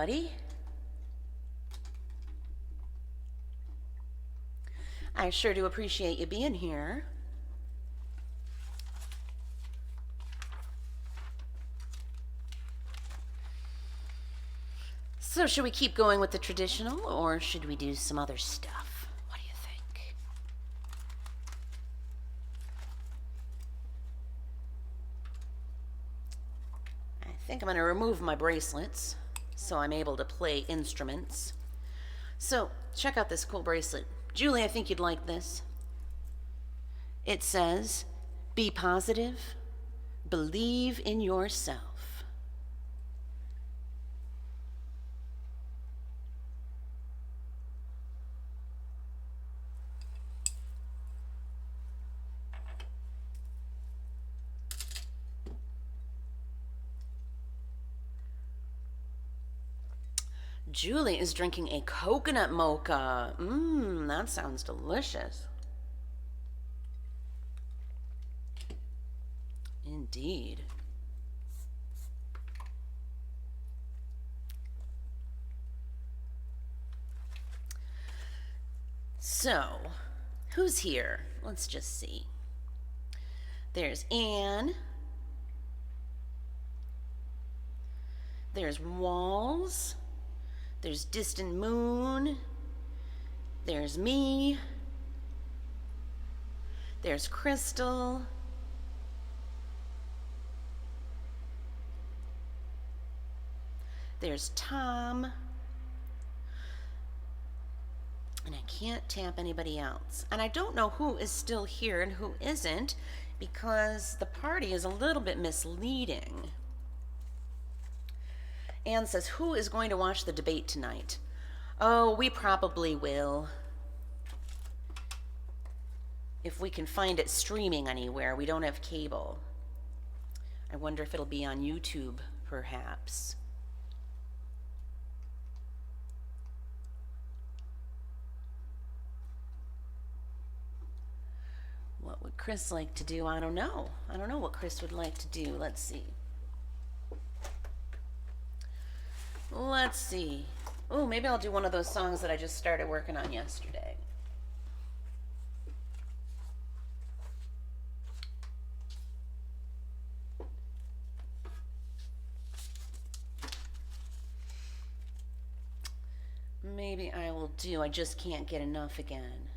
everybody. I sure do appreciate you being here. So should we keep going with the traditional, or should we do some other stuff? What do you think? I think I'm going to remove my bracelets so I'm able to play instruments. So check out this cool bracelet. Julie, I think you'd like this. It says, "Be positive, believe in yourself." Julie is drinking a coconut mocha. That sounds delicious. Indeed. So, who's here? Let's just see. There's Anne. There's Walls. There's Distant Moon. There's me. There's Crystal. There's Tom. And I can't tap anybody else. And I don't know who is still here and who isn't, because the party is a little bit misleading. Anne says, who is going to watch the debate tonight? Oh, we probably will. If we can find it streaming anywhere. We don't have cable. I wonder if it'll be on YouTube, perhaps. What would Kris like to do? I don't know. I don't know what Kris would like to do. Let's see. Let's see. Oh, maybe I'll do one of those songs that I just started working on yesterday. Maybe I will do I Just Can't Get Enough again.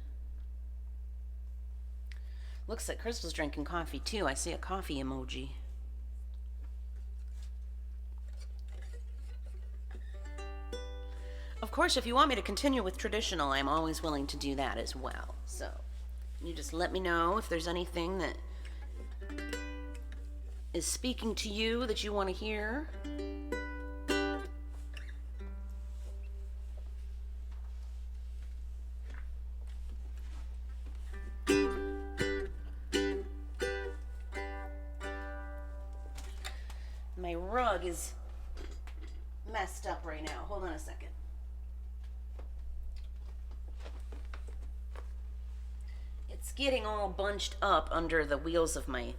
Looks like Crystal's drinking coffee too. I see a coffee emoji. Of course, if you want me to continue with traditional, I'm always willing to do that as well. So you just let me know if there's anything that is speaking to you that you want to hear. My rug is messed up right now. Hold on a second. It's getting all bunched up under the wheels of my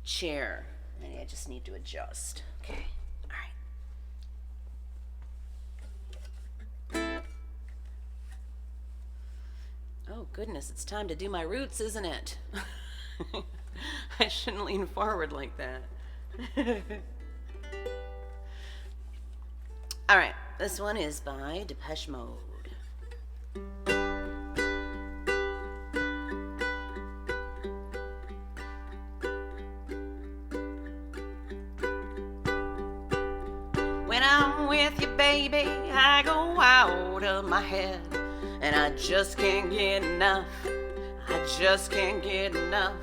chair. And I just need to adjust. Okay. All right. Oh, goodness. It's time to do my roots, isn't it? I shouldn't lean forward like that. All right. This one is by Depeche Mode. When I'm with you, baby, I go out of my head, and I just can't get enough. I just can't get enough.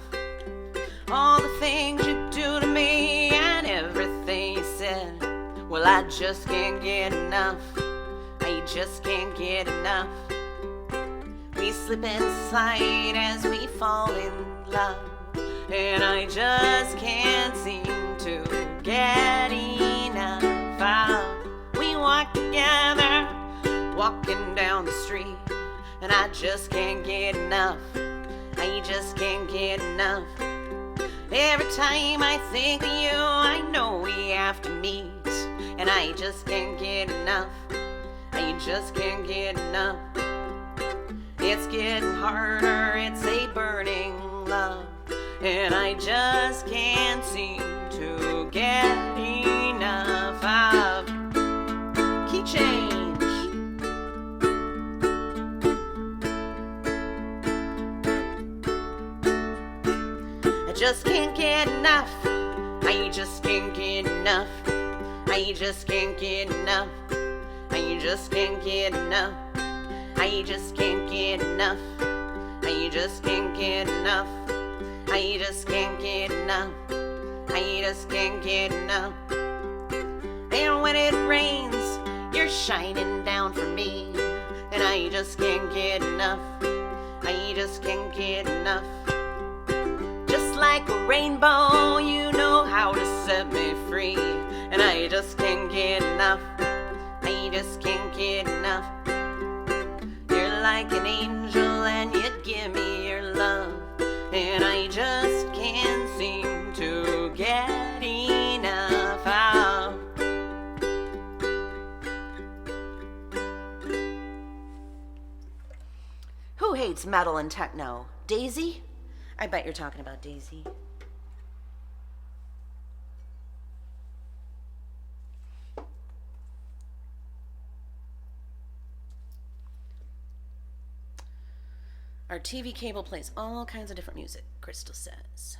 All the things you do to me and everything you said. Well, I just can't get enough. I just can't get enough. We slip and slide as we fall in love, and I just can't seem to get enough. We walk together, walking down the street, and I just can't get enough. I just can't get enough. Every time I think of you, I know we have to meet. and I just can't get enough. I just can't get enough. It's getting harder, it's a burning love, and I just can't seem to get enough of key change. I just can't get enough. I just can't get enough. I just can't get enough. I just can't get enough. I just can't get enough. I just can't get enough. I just can't get enough. I just can't get enough. And when it rains, you're shining down for me, and I just can't get enough. I just can't get enough. Just like a rainbow, you know how to set me free, and I just can't get enough. I just can't get enough. You're like an angel and you give me your love, and I just can't seem to get enough of. Who hates metal and techno? Daisy? I bet you're talking about Daisy. Our TV cable plays all kinds of different music, Crystal says.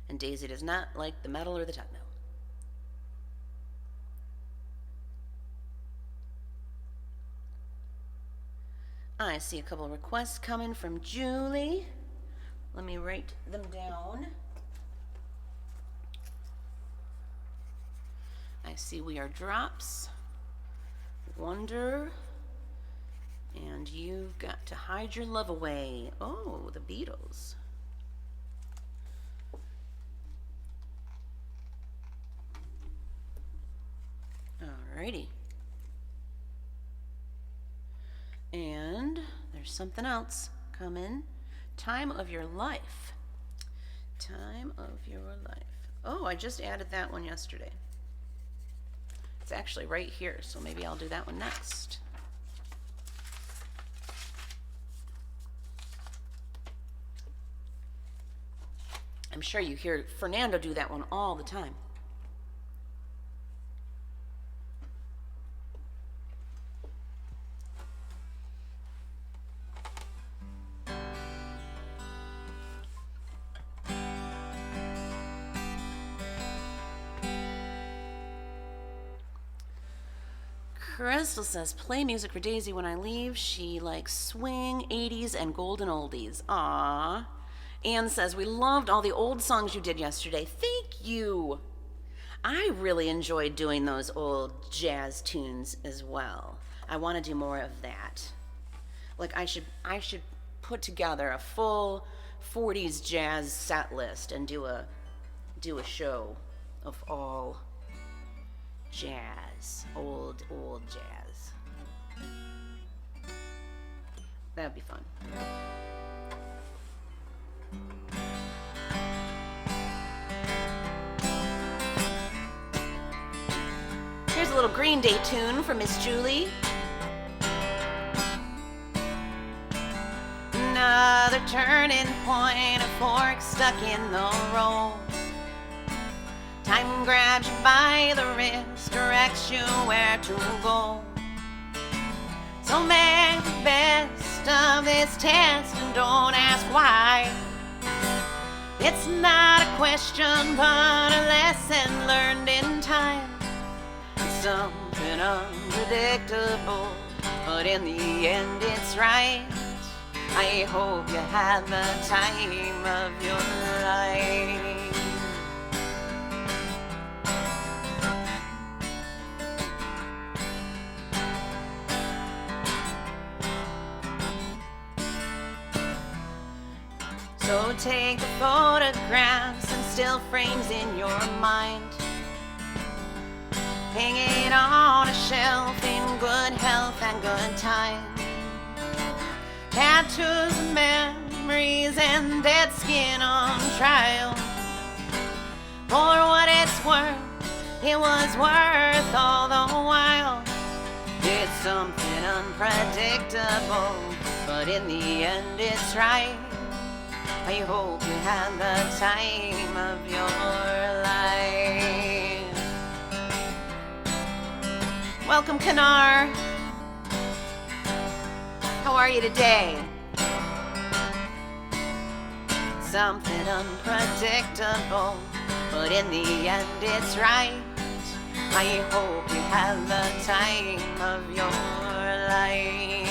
And Daisy does not like the metal or the techno. I see a couple of requests coming from Julie. Let me write them down. I see We Are Drops, Wonder, and You've Got to Hide Your Love Away. Oh, the Beatles. Alrighty. And there's something else coming. Time of Your Life. Time of Your Life. Oh, I just added that one yesterday. It's actually right here, so maybe I'll do that one next. I'm sure you hear Fernando do that one all the time. Crystal says, play music for Daisy when I leave. She likes swing, 80s, and golden oldies. Aww. Anne says, we loved all the old songs you did yesterday. Thank you. I really enjoyed doing those old jazz tunes as well. I want to do more of that. Like I should put together a full 40s jazz set list and do a show of all jazz, old jazz. That'd be fun. Here's a little Green Day tune from Miss Julie. Another turning point, a fork stuck in the road. Time grabs you by the wrist, directs you where to go. So make the best of this test and don't ask why. It's not a question, but a lesson learned in time. It's something unpredictable, but in the end it's right. I hope you had the time of your life. So take the photographs and still frames in your mind. Hang it on a shelf in good health and good time. Tattoos and memories and dead skin on trial. For what it's worth, it was worth all the while. It's something unpredictable, but in the end it's right. I hope you had the time of your life. Welcome, Kanar. How are you today? Something unpredictable, but in the end it's right. I hope you had the time of your life.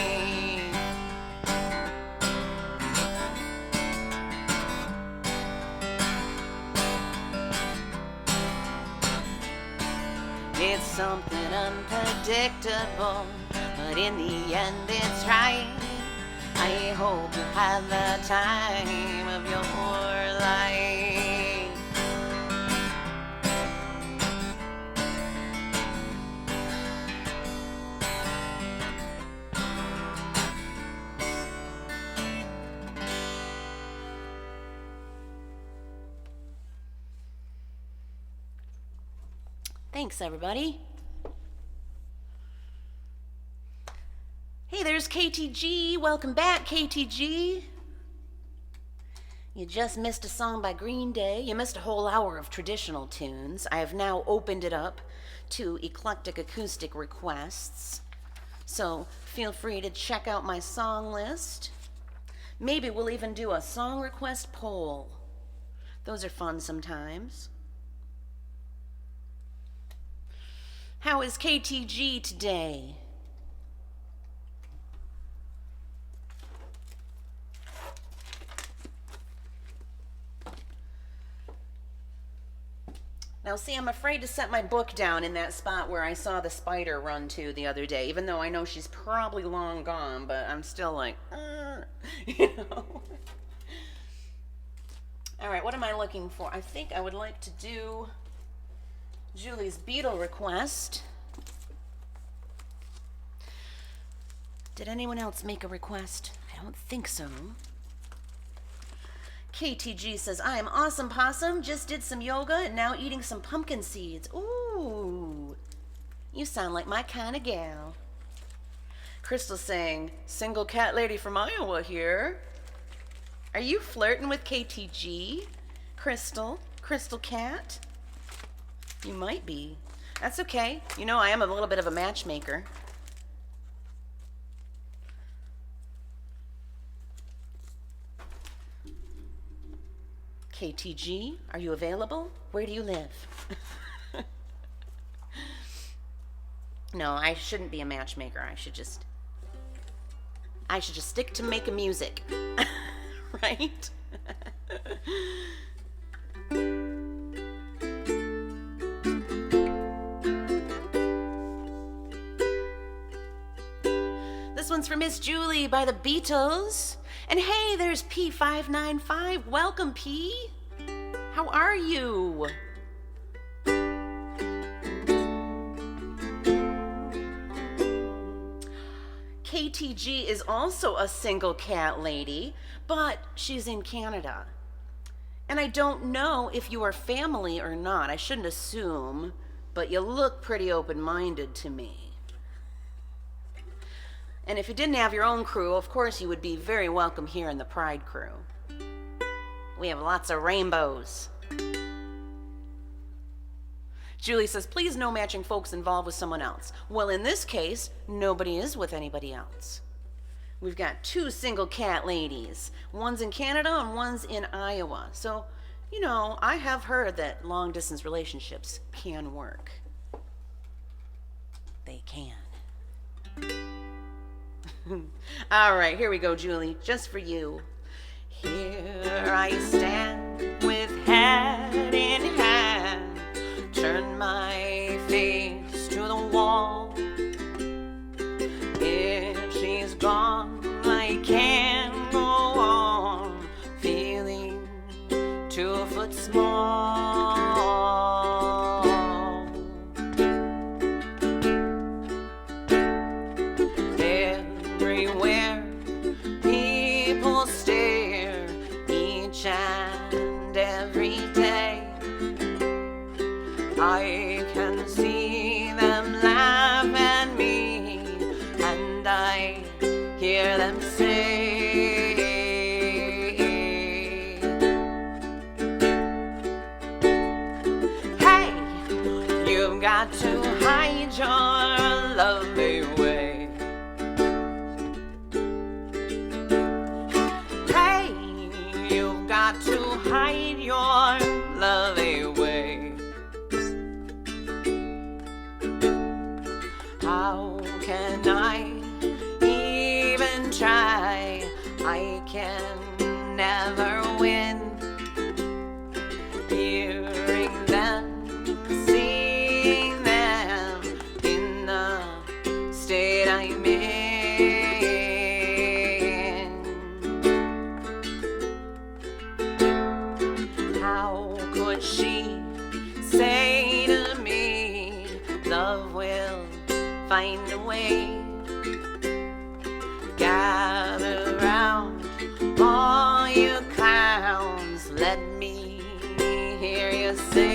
It's something unpredictable, but in the end it's right. I hope you had the time of your life. Thanks, everybody. Hey, there's KTG. Welcome back, KTG. You just missed a song by Green Day. You missed a whole hour of traditional tunes. I have now opened it up to Eclectic Acoustic requests. So feel free to check out my song list. Maybe we'll even do a song request poll. Those are fun sometimes. How is KTG today? Now see, I'm afraid to set my book down in that spot where I saw the spider run to the other day, even though I know she's probably long gone, but I'm still like, you know. All right, what am I looking for? I think I would like to do Julie's Beatle request. Did anyone else make a request? I don't think so. KTG says, I am awesome possum, just did some yoga and now eating some pumpkin seeds. Ooh, you sound like my kind of gal. Crystal's saying, single cat lady from Iowa here. Are you flirting with KTG? Crystal Cat? You might be. That's okay. You know, I am a little bit of a matchmaker. KTG, are you available? Where do you live? No, I shouldn't be a matchmaker. I should just stick to making music. Right? This one's for Miss Julie by the Beatles. And hey, there's P595. Welcome, P. How are you? KTG is also a single cat lady, but she's in Canada. And I don't know if you are family or not. I shouldn't assume, but you look pretty open-minded to me. And if you didn't have your own crew, of course you would be very welcome here in the Pride crew. We have lots of rainbows. Julie says, please no matching folks involved with someone else. Well, in this case, nobody is with anybody else. We've got two single cat ladies. One's in Canada and one's in Iowa. So, you know, I have heard that long distance relationships can work. They can. All right, here we go, Julie, just for you. Here I stand with hand in hand, turn my face to the wall. If she's gone, I can't go on, feeling 2 foot small. Everywhere people stare, each and every day, I can see them laugh at me, and I hear them say, hey, you've got to hide your love away. Hey, you've got to hide your love away. How can I even try? I can never win. Hearing them, seeing them in the state I'm in. How could she say to me, love will find a way? Gather round, all you clowns, let me hear you say,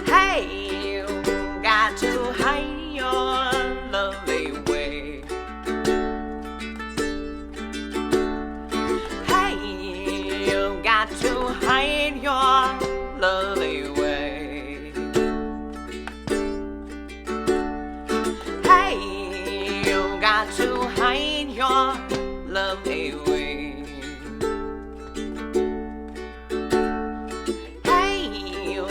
hey, you got to hide your love away. Hey, you got to hide your love away. Hey, you got to hide your love away. Hey, you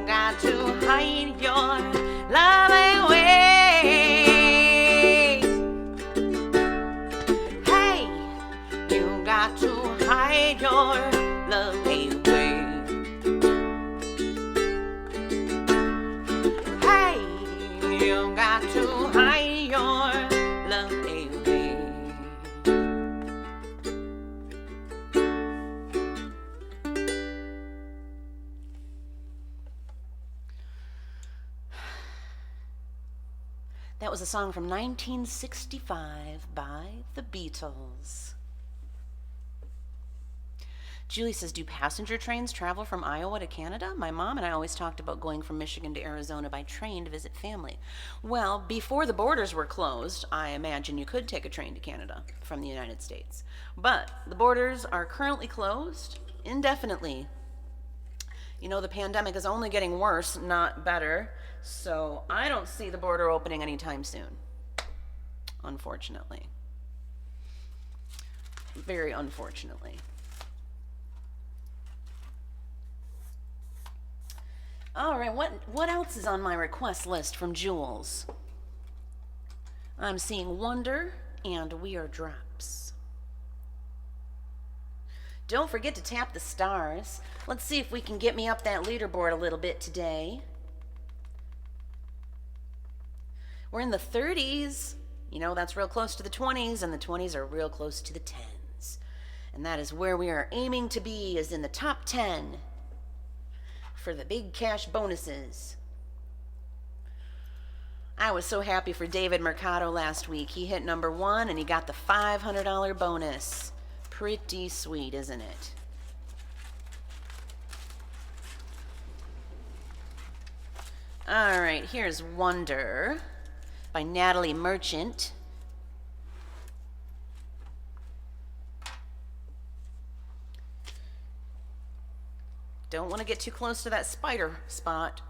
got to hide your love away. Hey, you got to hide your love away. Hey, you got to hide your love away. That was a song from 1965 by the Beatles. Julie says, do passenger trains travel from Iowa to Canada? My mom and I always talked about going from Michigan to Arizona by train to visit family. Well, before the borders were closed, I imagine you could take a train to Canada from the United States. But the borders are currently closed indefinitely. You know, the pandemic is only getting worse, not better. So I don't see the border opening anytime soon, unfortunately. Very unfortunately. All right, what else is on my request list from Jules? I'm seeing Wonder and We Are Drops. Don't forget to tap the stars. Let's see if we can get me up that leaderboard a little bit today. We're in the 30s. You know, that's real close to the 20s, and the 20s are real close to the 10s. And that is where we are aiming to be, is in the top 10 for the big cash bonuses. I was so happy for David Mercado last week. He hit number 1 and he got the $500 bonus. Pretty sweet, isn't it? All right, here's Wonder by Natalie Merchant. Don't want to get too close to that spider spot.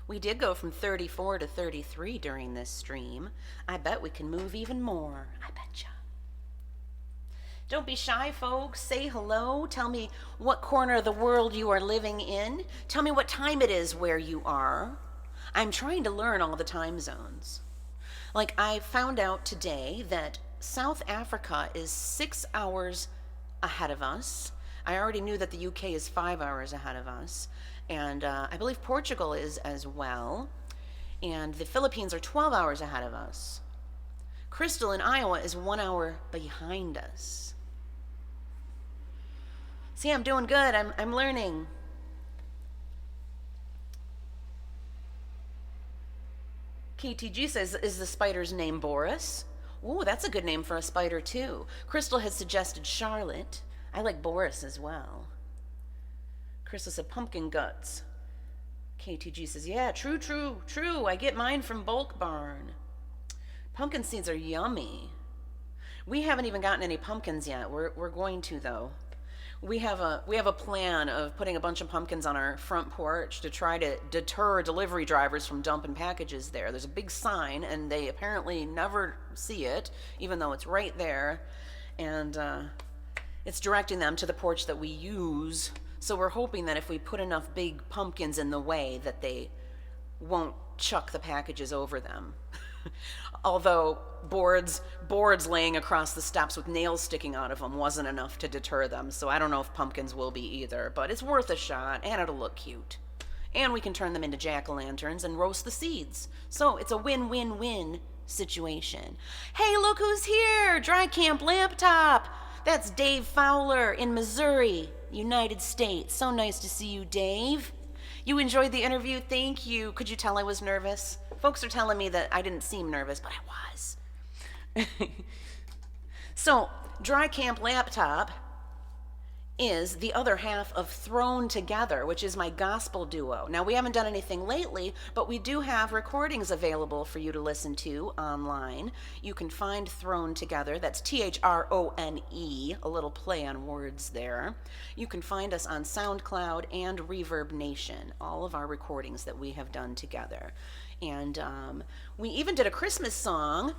We did go from 34 to 33 during this stream. I bet we can move even more. I betcha. Don't be shy, folks. Say hello. Tell me what corner of the world you are living in. Tell me what time it is where you are. I'm trying to learn all the time zones. Like, I found out today that South Africa is 6 hours ahead of us. I already knew that the UK is 5 hours ahead of us. And I believe Portugal is as well. And the Philippines are 12 hours ahead of us. Crystal in Iowa is 1 hour behind us. See, I'm doing good. I'm learning. KTG says, is the spider's name Boris? Ooh, that's a good name for a spider, too. Crystal has suggested Charlotte. I like Boris as well. Crystal said pumpkin guts. KTG says, yeah, true. I get mine from Bulk Barn. Pumpkin seeds are yummy. We haven't even gotten any pumpkins yet. We're going to, though. We have a plan of putting a bunch of pumpkins on our front porch to try to deter delivery drivers from dumping packages there. There's a big sign, and they apparently never see it, even though it's right there. And it's directing them to the porch that we use. So we're hoping that if we put enough big pumpkins in the way that they won't chuck the packages over them. Although boards laying across the steps with nails sticking out of them wasn't enough to deter them, so I don't know if pumpkins will be either, but it's worth a shot, and it'll look cute. And we can turn them into jack-o'-lanterns and roast the seeds. So it's a win-win-win situation. Hey, look who's here! Dry Camp Laptop! That's Dave Fowler in Missouri, United States. So nice to see you, Dave. You enjoyed the interview? Thank you. Could you tell I was nervous? Folks are telling me that I didn't seem nervous, but I was. So, Dry Camp Laptop is the other half of Thrown Together, which is my gospel duo. Now, we haven't done anything lately, but we do have recordings available for you to listen to online. You can find Thrown Together, that's THRONE, a little play on words there. You can find us on SoundCloud and Reverb Nation, all of our recordings that we have done together. And we even did a Christmas song,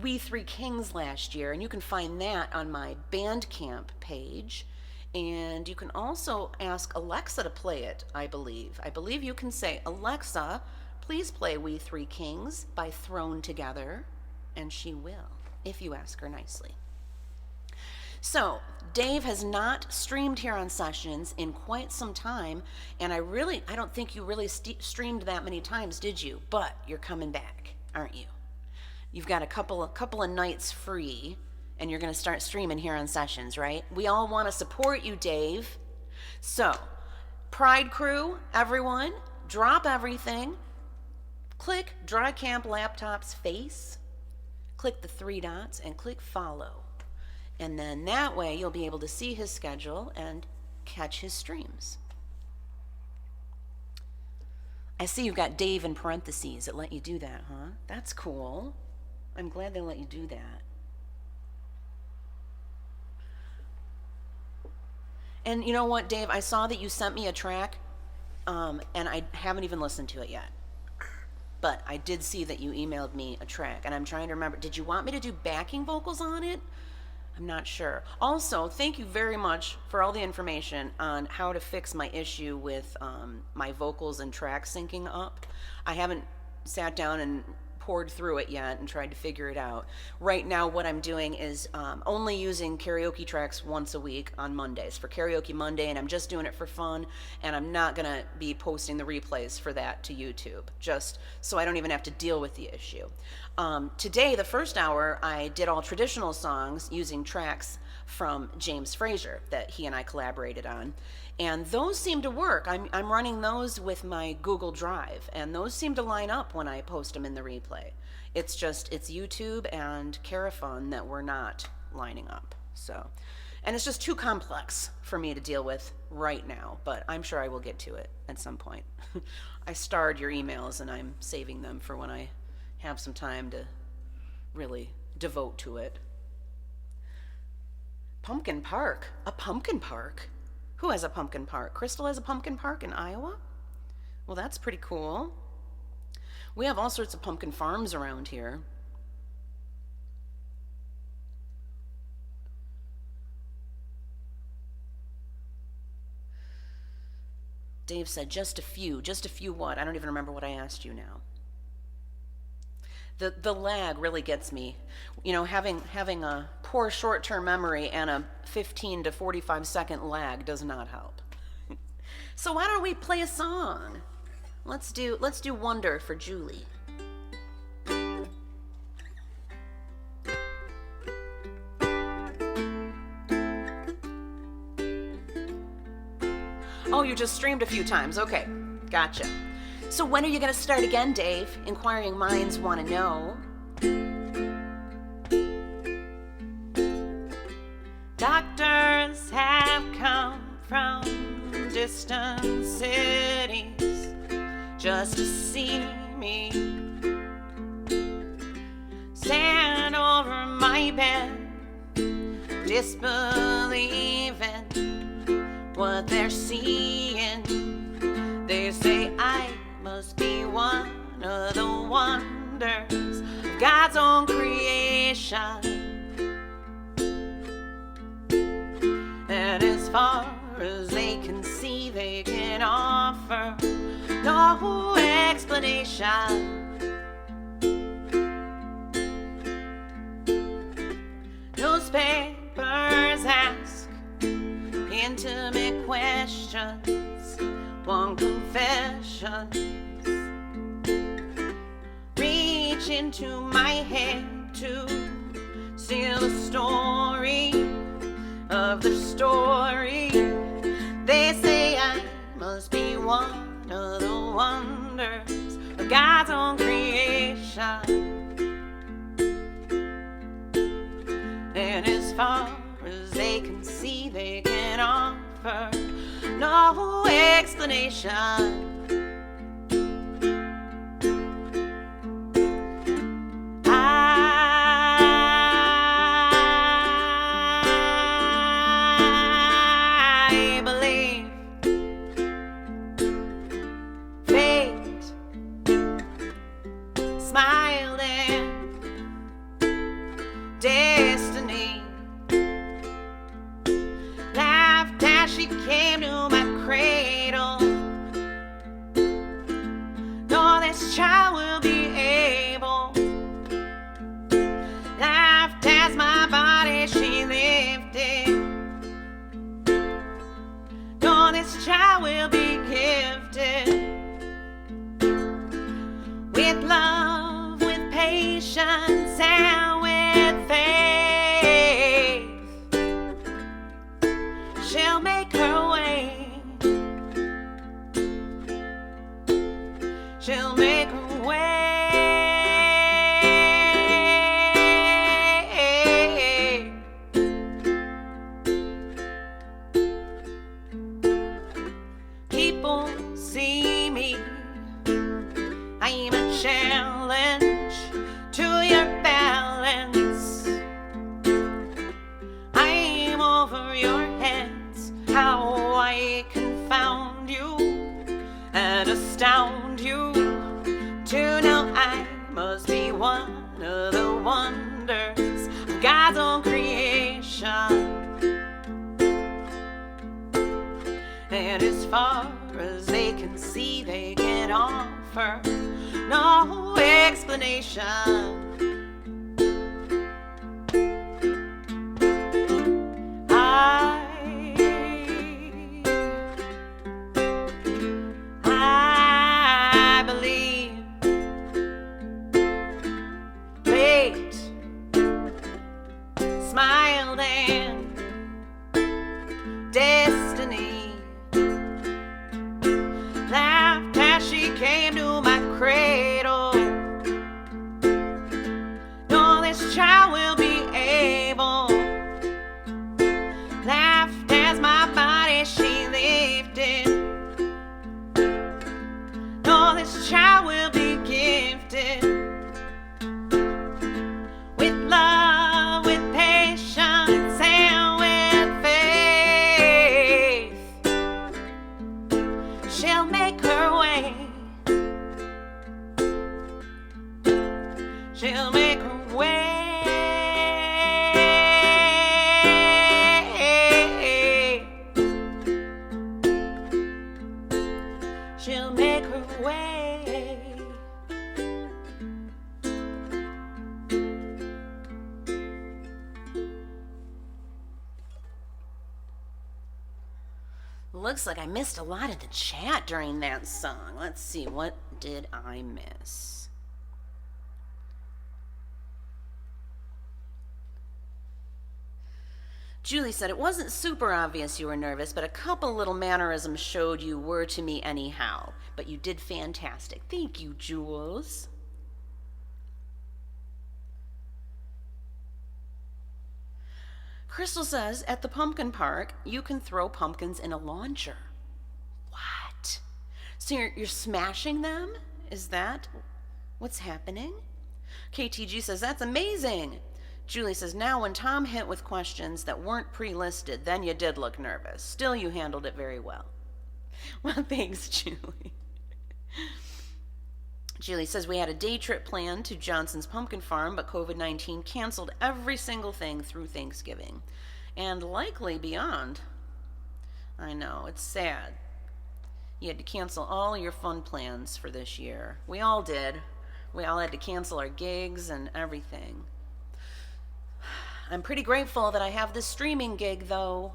We Three Kings, last year, and you can find that on my Bandcamp page. And you can also ask Alexa to play it, I believe. I believe you can say, Alexa, please play We Three Kings by Thrown Together, and she will, if you ask her nicely. So, Dave has not streamed here on Sessions in quite some time, and I don't think you really streamed that many times, did you? But you're coming back, aren't you? You've got a couple of nights free, and you're going to start streaming here on Sessions, right? We all want to support you, Dave. So, Pride Crew, everyone, drop everything. Click Dry Camp Laptop's face. Click the 3 dots and click follow. And then that way you'll be able to see his schedule and catch his streams. I see you've got Dave in parentheses that let you do that, huh? That's cool. I'm glad they let you do that. And you know what, Dave? I saw that you sent me a track, and I haven't even listened to it yet. But I did see that you emailed me a track, and I'm trying to remember. Did you want me to do backing vocals on it? I'm not sure. Also, thank you very much for all the information on how to fix my issue with my vocals and tracks syncing up. I haven't sat down and poured through it yet and tried to figure it out. Right now, what I'm doing is only using karaoke tracks once a week on Mondays for Karaoke Monday, and I'm just doing it for fun, and I'm not gonna be posting the replays for that to YouTube, just so I don't even have to deal with the issue. Today, the first hour, I did all traditional songs using tracks from James Frazier that he and I collaborated on. And those seem to work. I'm running those with my Google Drive, and those seem to line up when I post them in the replay. It's YouTube and Carafun that we're not lining up. So, and it's just too complex for me to deal with right now, but I'm sure I will get to it at some point. I starred your emails, and I'm saving them for when I have some time to really devote to it. Pumpkin Park, a pumpkin park? Who has a pumpkin park? Crystal has a pumpkin park in Iowa? Well, that's pretty cool. We have all sorts of pumpkin farms around here. Dave said just a few what? I don't even remember what I asked you now. The lag really gets me. You know, having a poor short-term memory and a 15 to 45 second lag does not help. So why don't we play a song? Let's do Wonder for Julie. Oh, you just streamed a few times. Okay, gotcha. So when are you gonna start again, Dave? Inquiring minds wanna know. Doctors have come from distant cities just to see me. Stand over my bed, disbelieving what they're seeing. They say I must be one of the wonders of God's own creation. And as far as they can see, they can offer no explanation. Newspapers ask intimate questions, want confessions. Reach into my head to steal a story of their story. They say I must be one of the wonders of God's own creation. And as far as they can see, they can offer no explanation. I believe fate smiled and destiny laughed as she came to my cradle. No, this child will be able. Laughed as my body she lifted. No, this child will be gifted with love, with patience, and with faith. She'll make her way. She'll make her way. People see me. I'm a challenge to your balance. I'm over your heads. How I confound you and astound you to know I must be one of the wonders of God's own creation. And as far as they can see, they can offer no explanation. I believe fate smiled and destiny laughed as she came to my cradle. No, this child will be able. Laughed as my body she lifted. No, this child will be gifted with love, with patience, and with faith. She'll make her way. She'll make her way. She'll make her way. Looks like I missed a lot of the chat during that song. Let's see, what did I miss? Julie said, it wasn't super obvious you were nervous, but a couple little mannerisms showed you were to me anyhow. But you did fantastic. Thank you, Jules. Crystal says, at the pumpkin park, you can throw pumpkins in a launcher. What? So you're smashing them? Is that what's happening? KTG says, that's amazing. Julie says, now when Tom hit with questions that weren't pre-listed, then you did look nervous. Still, you handled it very well. Well, thanks, Julie. Julie says, we had a day trip planned to Johnson's Pumpkin Farm, but COVID-19 canceled every single thing through Thanksgiving, and likely beyond. I know, it's sad. You had to cancel all your fun plans for this year. We all did. We all had to cancel our gigs and everything. I'm pretty grateful that I have this streaming gig, though.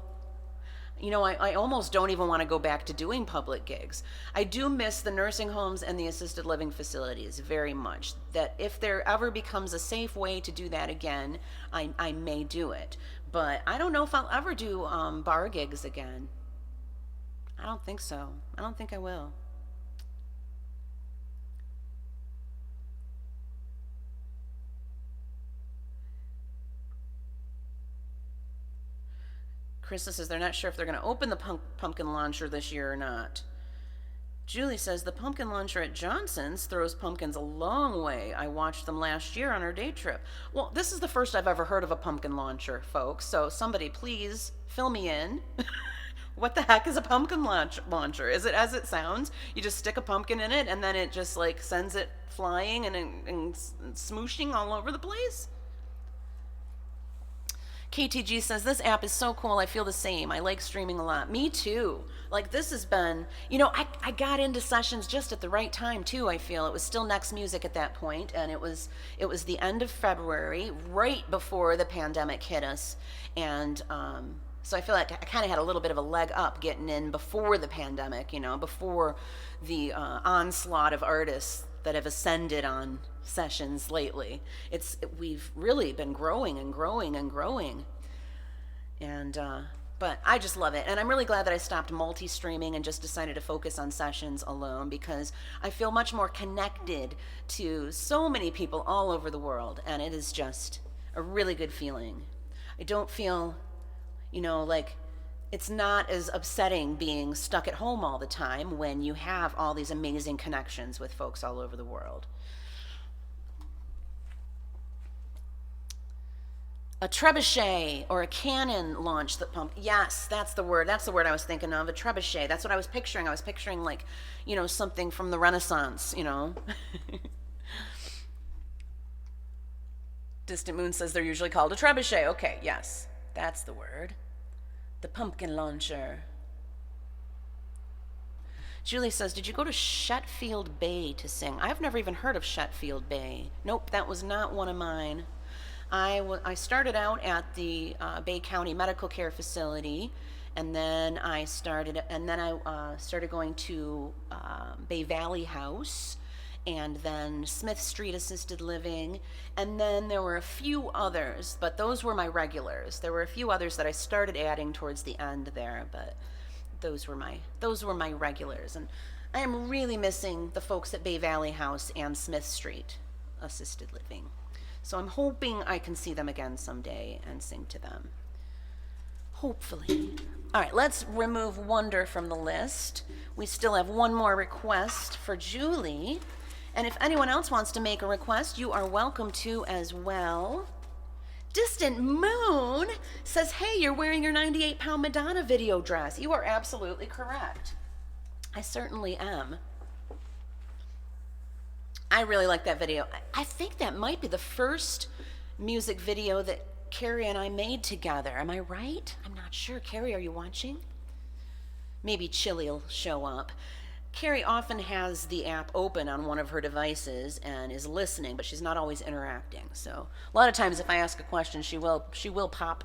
You know, I almost don't even want to go back to doing public gigs. I do miss the nursing homes and the assisted living facilities very much. That if there ever becomes a safe way to do that again, I may do it. But I don't know if I'll ever do bar gigs again. I don't think so. I don't think I will. Krista says they're not sure if they're going to open the pumpkin launcher this year or not. Julie says the pumpkin launcher at Johnson's throws pumpkins a long way. I watched them last year on our day trip. Well, this is the first I've ever heard of a pumpkin launcher, folks. So somebody please fill me in. What the heck is a pumpkin launcher? Is it as it sounds? You just stick a pumpkin in it and then it just like sends it flying and smooshing all over the place? KTG says, this app is so cool. I feel the same. I like streaming a lot. Me too. Like this has been, you know, I got into sessions just at the right time too, I feel. It was still Next Music at that point, and it was the end of February, right before the pandemic hit us. And so I feel like I kind of had a little bit of a leg up getting in before the pandemic, you know, before the onslaught of artists that have ascended on sessions lately. We've really been growing and growing and growing. And but I just love it. And I'm really glad that I stopped multi-streaming and just decided to focus on sessions alone, because I feel much more connected to so many people all over the world, and it is just a really good feeling. I don't feel, you know, like it's not as upsetting being stuck at home all the time when you have all these amazing connections with folks all over the world. A trebuchet or a cannon launch that pumped. Yes, that's the word. That's the word I was thinking of, a trebuchet. That's what I was picturing. I was picturing like, you know, something from the Renaissance, you know. Distant Moon says they're usually called a trebuchet. Okay, yes, that's the word. The pumpkin launcher. Julie says, did you go to Shetfield Bay to sing? I've never even heard of Shetfield Bay. Nope, that was not one of mine. I started out at the Bay County Medical Care Facility, and then I started going to Bay Valley House, and then Smith Street Assisted Living, and then there were a few others, but those were my regulars. There were a few others that I started adding towards the end there, but those were my regulars. And I am really missing the folks at Bay Valley House and Smith Street Assisted Living. So I'm hoping I can see them again someday and sing to them. Hopefully. All right, let's remove Wonder from the list. We still have one more request for Julie. And if anyone else wants to make a request, you are welcome to as well. Distant Moon says, hey, you're wearing your 98-pound Madonna video dress. You are absolutely correct. I certainly am. I really like that video. I think that might be the first music video that Carrie and I made together. Am I right? I'm not sure. Carrie, are you watching? Maybe Chili will show up. Carrie often has the app open on one of her devices and is listening, but she's not always interacting. So a lot of times if I ask a question, she will pop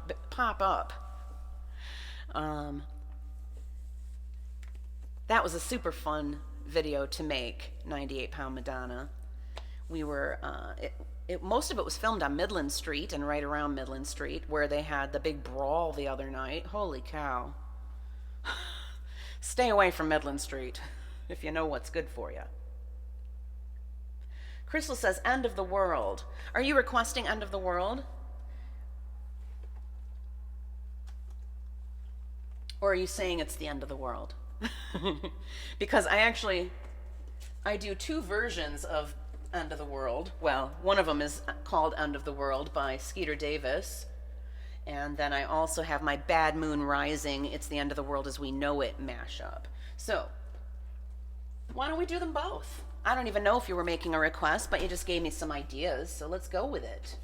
up. That was a super fun video to make, 98-pound Madonna. We were, most of it was filmed on Midland Street and right around Midland Street, where they had the big brawl the other night. Holy cow. Stay away from Midland Street if you know what's good for you. Crystal says, End of the World. Are you requesting End of the World? Or are you saying it's the end of the world? Because I do two versions of End of the World. Well, one of them is called End of the World by Skeeter Davis. And then I also have my Bad Moon Rising, It's the End of the World as We Know It mashup. So, why don't we do them both? I don't even know if you were making a request, but you just gave me some ideas, so let's go with it.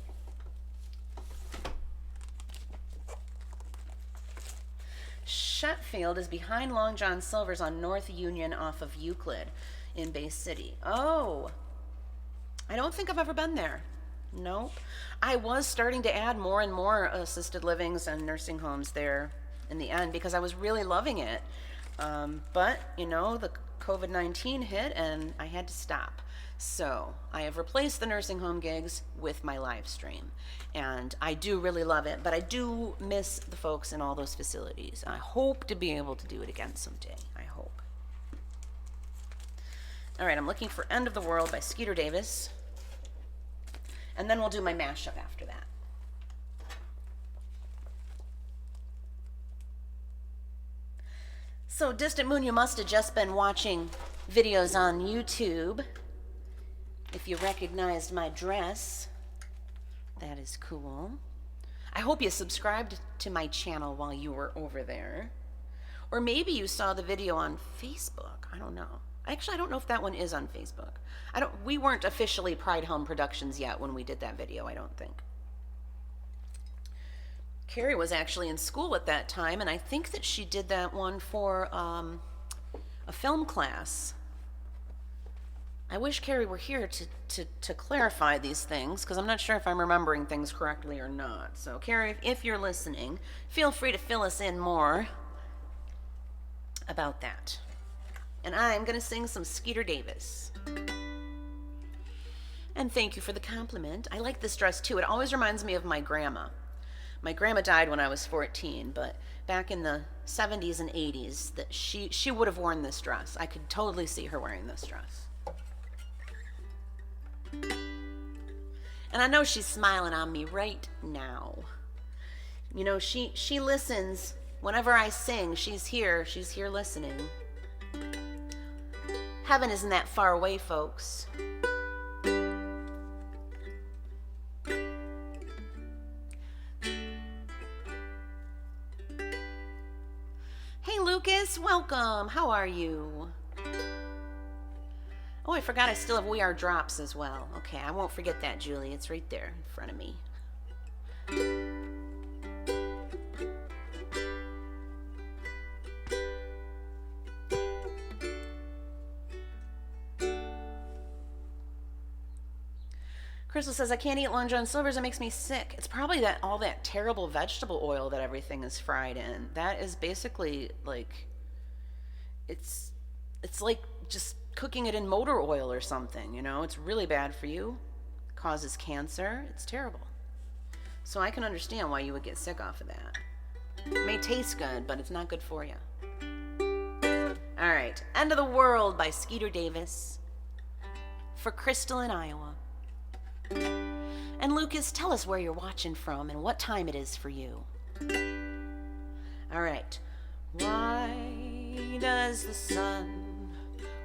Sheffield is behind Long John Silver's on North Union off of Euclid in Bay City. Oh, I don't think I've ever been there. Nope. I was starting to add more and more assisted livings and nursing homes there in the end because I was really loving it. But, you know, the COVID-19 hit and I had to stop. So I have replaced the nursing home gigs with my live stream. And I do really love it, but I do miss the folks in all those facilities. I hope to be able to do it again someday. I hope. All right, I'm looking for End of the World by Skeeter Davis. And then we'll do my mashup after that. So, Distant Moon, you must have just been watching videos on YouTube. If you recognized my dress, that is cool. I hope you subscribed to my channel while you were over there. Or maybe you saw the video on Facebook. I don't know. Actually, I don't know if that one is on Facebook. We weren't officially Pride Home Productions yet when we did that video, I don't think. Carrie was actually in school at that time, and I think that she did that one for a film class. I wish Carrie were here to clarify these things, because I'm not sure if I'm remembering things correctly or not. So, Carrie, if you're listening, feel free to fill us in more about that. And I'm going to sing some Skeeter Davis. And thank you for the compliment. I like this dress, too. It always reminds me of my grandma. My grandma died when I was 14, but back in the 70s and 80s, that she would have worn this dress. I could totally see her wearing this dress. And I know she's smiling on me right now. You know, she listens. Whenever I sing, she's here listening. Heaven isn't that far away, folks. Hey, Lucas, welcome. How are you? Oh, I forgot I still have We Are Drops as well. Okay, I won't forget that, Julie. It's right there in front of me. Crystal says, I can't eat Long John Silver's. It makes me sick. It's probably all that terrible vegetable oil that everything is fried in. That is basically like, it's like just cooking it in motor oil or something, you know? It's really bad for you. It causes cancer. It's terrible. So I can understand why you would get sick off of that. It may taste good, but it's not good for you. All right, End of the World by Skeeter Davis for Crystal in Iowa. And Lucas, tell us where you're watching from and what time it is for you. All right. Why does the sun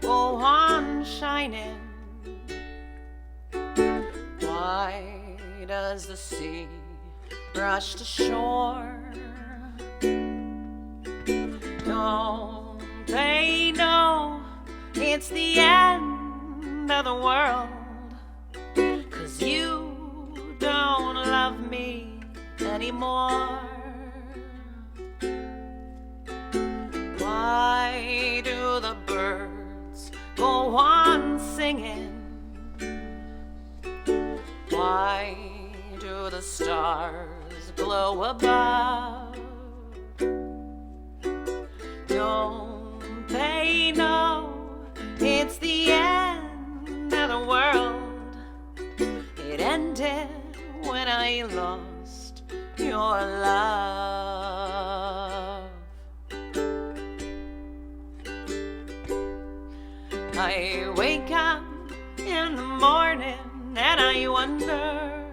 go on shining? Why does the sea rush to shore? Don't they know it's the end of the world? 'Cause you don't love me anymore. Why do the birds go on singing? Why do the stars glow above? Don't they know it's the end of the world? ended when I lost your love. I wake up in the morning and I wonder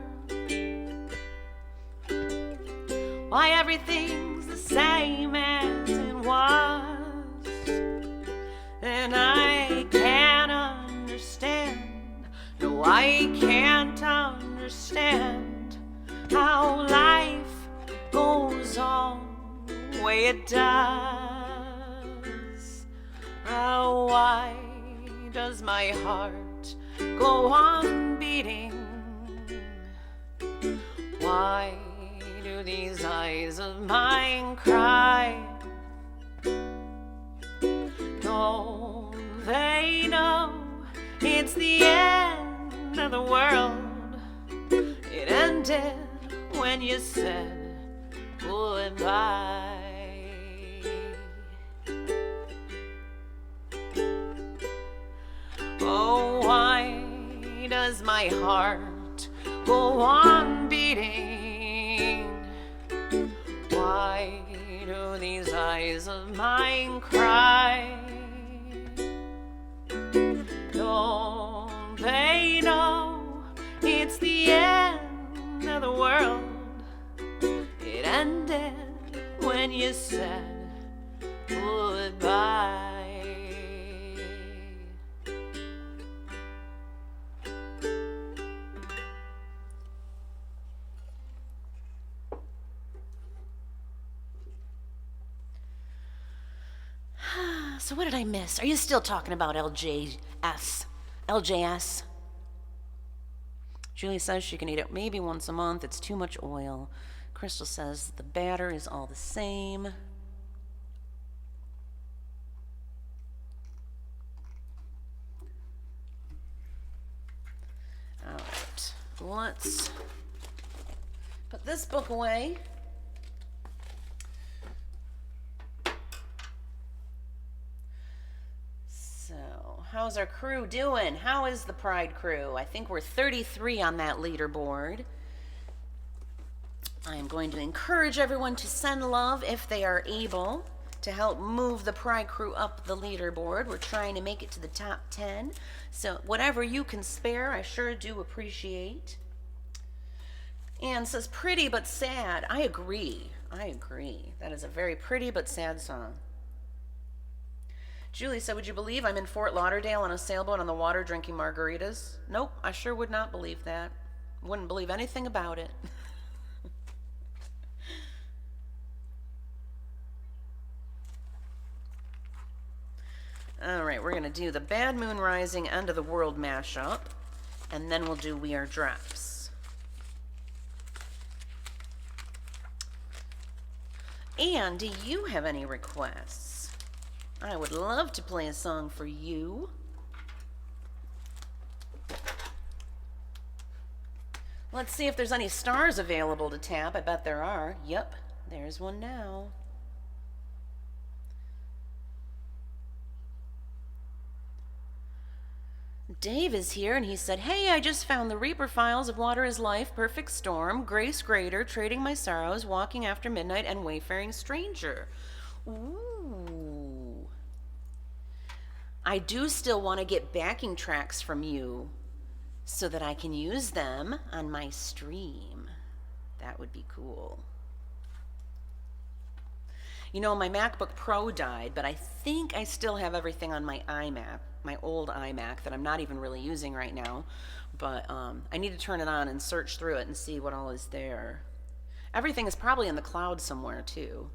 why everything's the same as it was, and I can't understand, no, I can't understand how life goes on the way it does. Why does my heart go on beating? Why do these eyes of mine cry? Don't they know it's the end of the world? It ended when you said goodbye. Oh, why does my heart go on beating? Why do these eyes of mine cry? Don't they know it's the end of the world? It ended when you said goodbye. So what did I miss? Are you still talking about LJS? LJS? Julie says she can eat it maybe once a month. It's too much oil. Crystal says the batter is all the same. All right, let's put this book away. How's our crew doing? How is the Pride crew? I think we're 33 on that leaderboard. I am going to encourage everyone to send love if they are able to help move the Pride crew up the leaderboard. We're trying to make it to the top 10. So whatever you can spare, I sure do appreciate. Anne says, pretty but sad. I agree. I agree. That is a very pretty but sad song. Julie said, would you believe I'm in Fort Lauderdale on a sailboat on the water drinking margaritas? Nope, I sure would not believe that. Wouldn't believe anything about it. All right, we're going to do the Bad Moon Rising End of the World mashup, and then we'll do We Are Drops. And do you have any requests? I would love to play a song for you. Let's see if there's any stars available to tap. I bet there are. Yep, there's one now. Dave is here, and he said, hey, I just found the Reaper files of Water is Life, Perfect Storm, Grace Greater, Trading My Sorrows, Walking After Midnight, and Wayfaring Stranger. Ooh. I do still want to get backing tracks from you so that I can use them on my stream. That would be cool. You know, my MacBook Pro died, but I think I still have everything on my iMac, my old iMac that I'm not even really using right now. But I need to turn it on and search through it and see what all is there. Everything is probably in the cloud somewhere, too.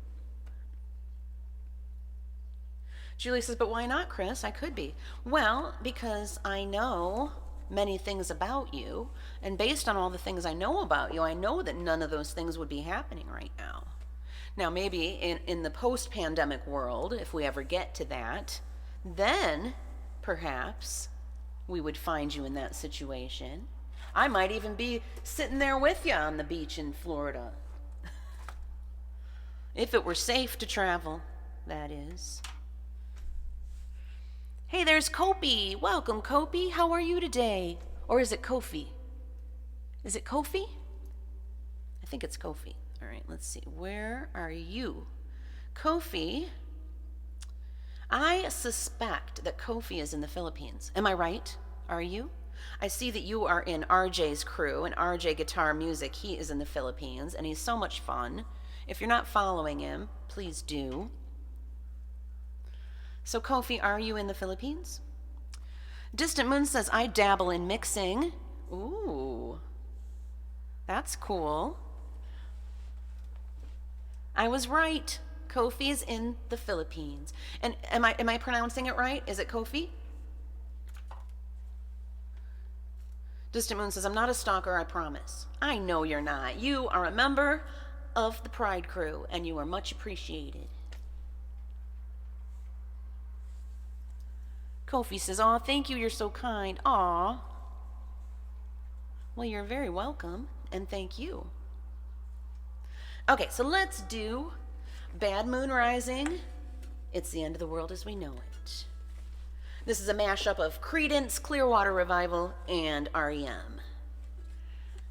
Julie says, but why not, Kris? I could be. Well, because I know many things about you, and based on all the things I know about you, I know that none of those things would be happening right now. Now, maybe in the post-pandemic world, if we ever get to that, then perhaps we would find you in that situation. I might even be sitting there with you on the beach in Florida. If it were safe to travel, that is. Hey, there's Kopi. Welcome, Kopi. How are you today? Or is it Kofi? Is it Kofi? I think it's Kofi. All right, let's see. Where are you? Kofi. I suspect that Kofi is in the Philippines. Am I right? Are you? I see that you are in RJ's crew, and RJ Guitar Music. He is in the Philippines, and he's so much fun. If you're not following him, please do. So Kofi, are you in the Philippines? Distant Moon says, I dabble in mixing. Ooh, that's cool. I was right. Kofi is in the Philippines. And am I pronouncing it right? Is it Kofi? Distant Moon says, I'm not a stalker, I promise. I know you're not. You are a member of the Pride crew, and you are much appreciated. Kofi says, aw, thank you, you're so kind. Aw. Well, you're very welcome, and thank you. Okay, so let's do Bad Moon Rising. It's the end of the world as we know it. This is a mashup of Creedence, Clearwater Revival, and REM.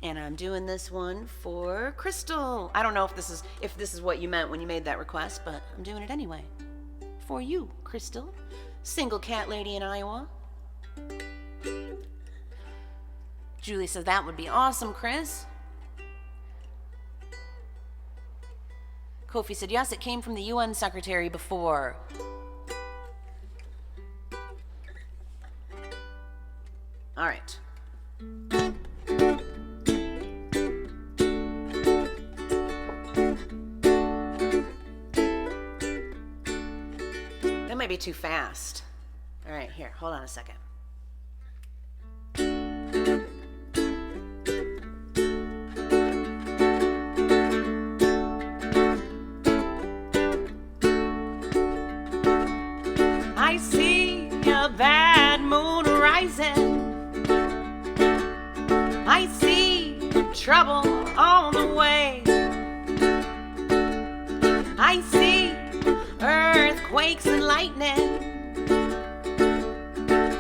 And I'm doing this one for Crystal. I don't know if this is what you meant when you made that request, but I'm doing it anyway. For you, Crystal. Single cat lady in Iowa. Julie says, that would be awesome, Kris. Kofi said, yes, it came from the UN secretary before. All right. That might be too fast. All right, here, hold on a second. I see a bad moon rising. I see trouble on the way. I see earthquakes and lightning.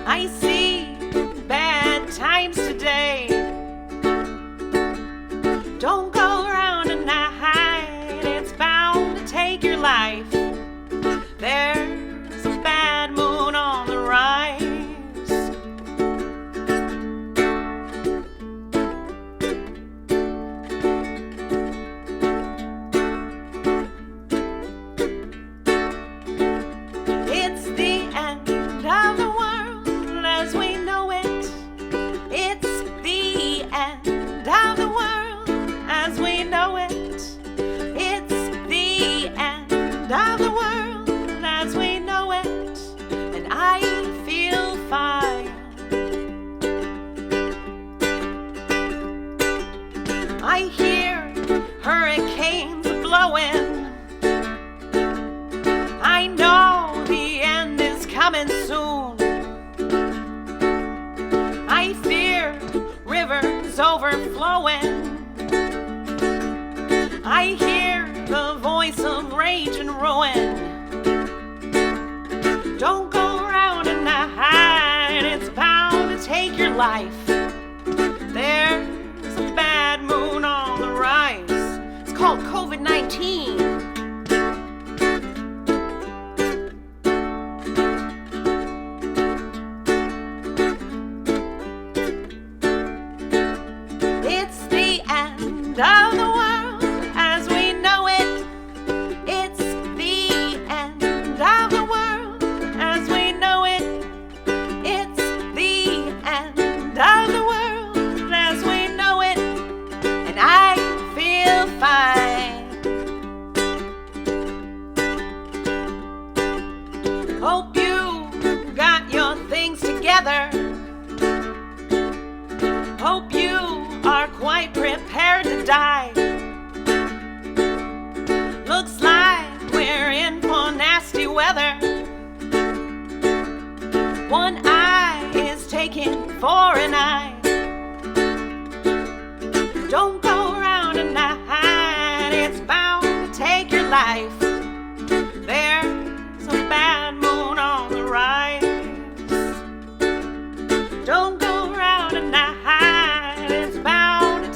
I see bad times today. Don't go around and hide. It's bound to take your life. There's a bad moon on the rise. Overflowing. I hear the voice of rage and ruin. Don't go around and hide. It's bound to take your life. There's a bad moon on the rise. It's called COVID-19. Of the world as we know it. It's the end of the world as we know it. It's the end of the world as we know it. And I feel fine. Hope you got your things together. Hope you are quite prepared to die. Looks like we're in for nasty weather. One eye is taken for an eye. Don't go around and hide. It's bound to take your life. There's a bad moon on the rise. Don't go around and hide. It's bound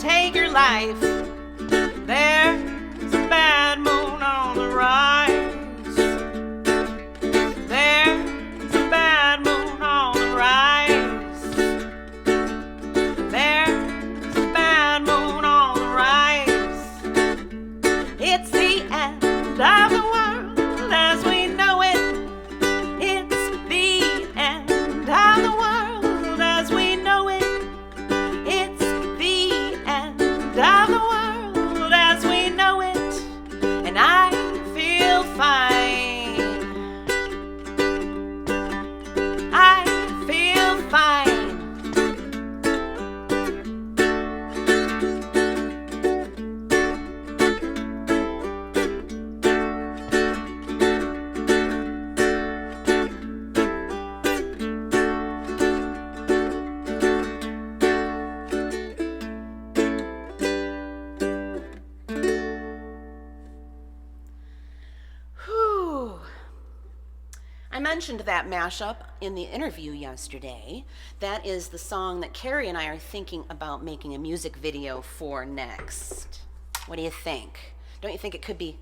mentioned that mashup in the interview yesterday. That is the song that Carrie and I are thinking about making a music video for next. What do you think? Don't you think it could be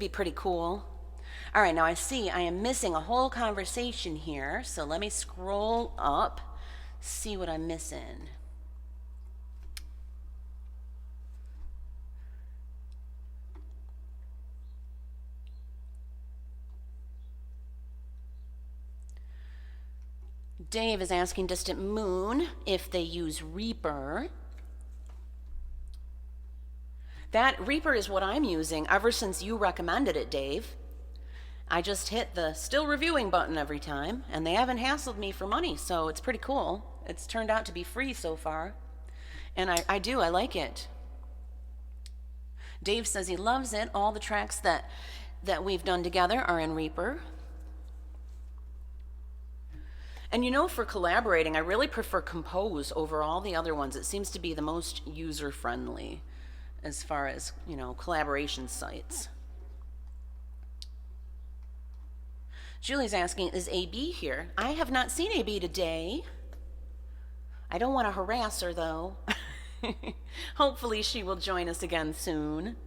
pretty cool? All right, now I see I am missing a whole conversation here, so let me scroll up, see what I'm missing. Dave is asking Distant Moon if they use Reaper. That Reaper is what I'm using ever since you recommended it, Dave. I just hit the still reviewing button every time, and they haven't hassled me for money, so it's pretty cool. It's turned out to be free so far, and I like it. Dave says he loves it. All the tracks that we've done together are in Reaper. And you know, for collaborating, I really prefer Compose over all the other ones. It seems to be the most user-friendly as far as, you know, collaboration sites. Julie's asking, is AB here? I have not seen AB today. I don't want to harass her, though. Hopefully she will join us again soon.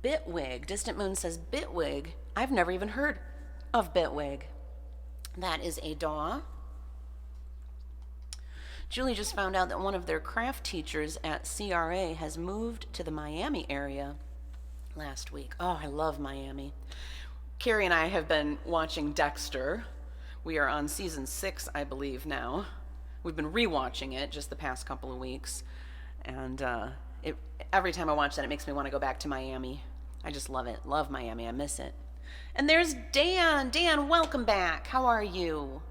Bitwig. Distant Moon says, Bitwig. I've never even heard of Bitwig. That is a DAW. Julie just found out that one of their craft teachers at CRA has moved to the Miami area last week. Oh, I love Miami. Carrie and I have been watching Dexter. We are on season 6, I believe, now. We've been rewatching it just the past couple of weeks. And every time I watch that, it makes me want to go back to Miami. I just love it. Love Miami. I miss it. And there's Dan. Dan, welcome back. How are you?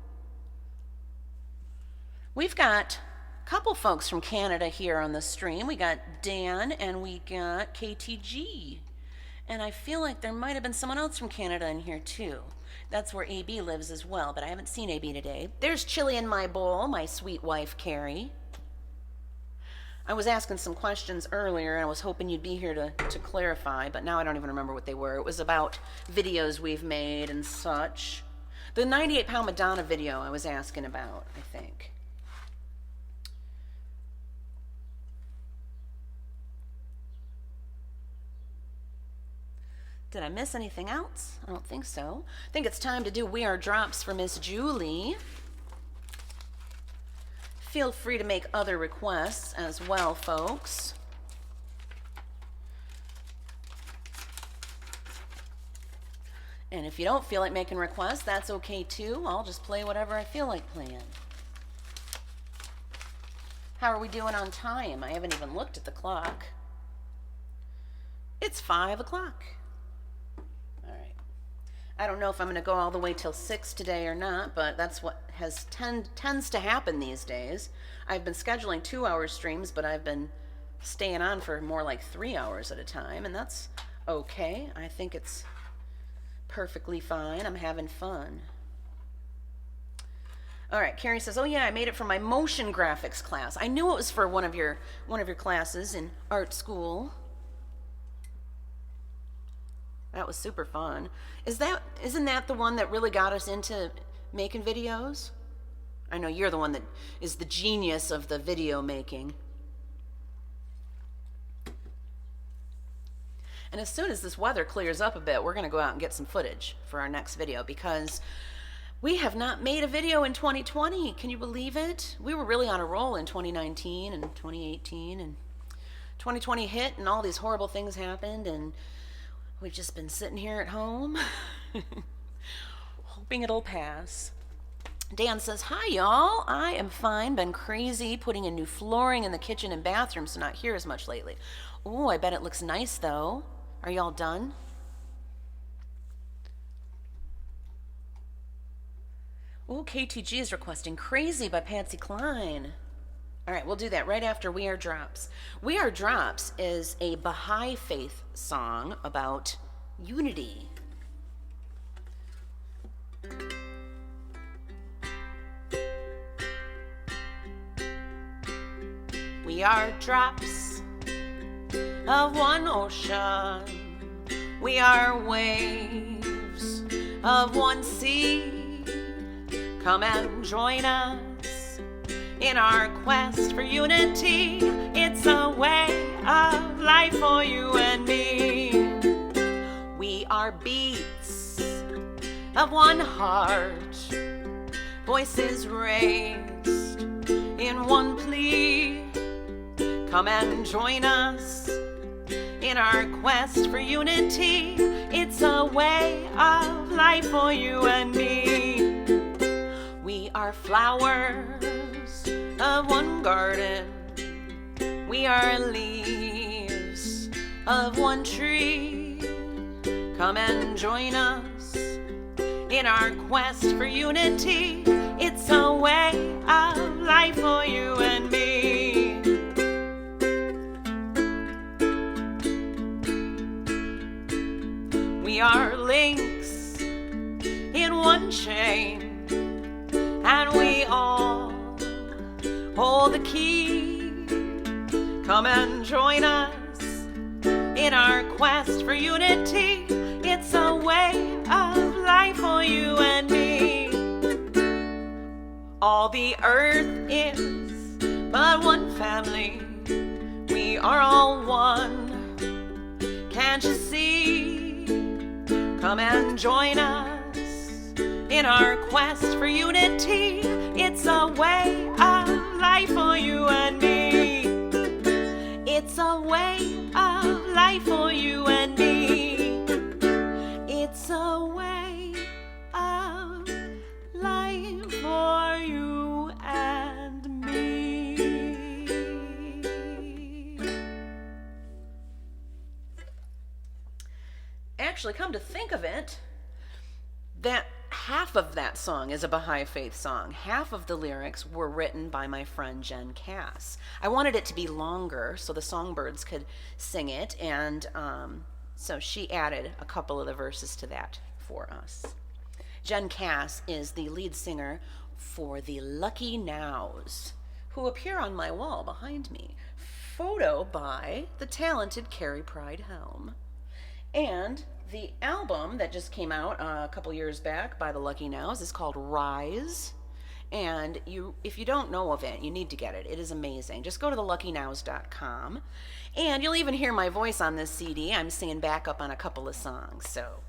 We've got a couple folks from Canada here on the stream. We got Dan and we got KTG. And I feel like there might have been someone else from Canada in here too. That's where AB lives as well, but I haven't seen AB today. There's chili in my bowl, my sweet wife, Carrie. I was asking some questions earlier, and I was hoping you'd be here to clarify, but now I don't even remember what they were. It was about videos we've made and such. The 98-pound Madonna video I was asking about, I think. Did I miss anything else? I don't think so. I think it's time to do We Are Drops for Miss Julie. Feel free to make other requests as well, folks. And if you don't feel like making requests, that's okay too. I'll just play whatever I feel like playing. How are we doing on time? I haven't even looked at the clock. It's 5 o'clock. All right. I don't know if I'm going to go all the way till 6 today or not, but that's what tends to happen these days. I've been scheduling 2-hour streams, but I've been staying on for more like 3 hours at a time, and that's okay. I think it's perfectly fine. I'm having fun. All right, Carrie says, oh yeah, I made it for my motion graphics class. I knew it was for one of your classes in art school. That was super fun. Isn't that the one that really got us into making videos? I know you're the one that is the genius of the video making. And as soon as this weather clears up a bit, we're going to go out and get some footage for our next video, because we have not made a video in 2020. Can you believe it? We were really on a roll in 2019 and 2018, and 2020 hit and all these horrible things happened, and we've just been sitting here at home hoping it'll pass. Dan says, hi y'all, I am fine. Been crazy putting in new flooring in the kitchen and bathroom, so not here as much lately. Oh, I bet it looks nice though. Are y'all done? Oh, KTG is requesting Crazy by Patsy Cline. All right, we'll do that right after We Are Drops. We Are Drops is a Baha'i faith song about unity. We are drops of one ocean, We are waves of one sea. Come and join us in our quest for unity. It's a way of life for you and me. We are beats of one heart, voices raised in one plea. Come and join us in our quest for unity. It's a way of life for you and me. We are flowers of one garden. We are leaves of one tree. Come and join us in our quest for unity. It's a way of life for you and me. We are links in one chain, and we all hold the key. Come and join us in our quest for unity. It's a way of life for you and me. All the earth is but one family. We are all one. Can't you see? Come and join us in our quest for unity. It's a way of life for you and me. It's a way of life for you and me. It's a way of life for you and me. Actually, come to think of it, that half of that song is a Baha'i Faith song. Half of the lyrics were written by my friend Jen Cass. I wanted it to be longer so the songbirds could sing it, and so she added a couple of the verses to that for us. Jen Cass is the lead singer for the Lucky Nows, who appear on my wall behind me, photo by the talented KariPride Helm. And the album that just came out a couple years back by the Lucky Nows is called Rise. And if you don't know of it, you need to get it. It is amazing. Just go to theluckynows.com. And you'll even hear my voice on this CD. I'm singing backup on a couple of songs, so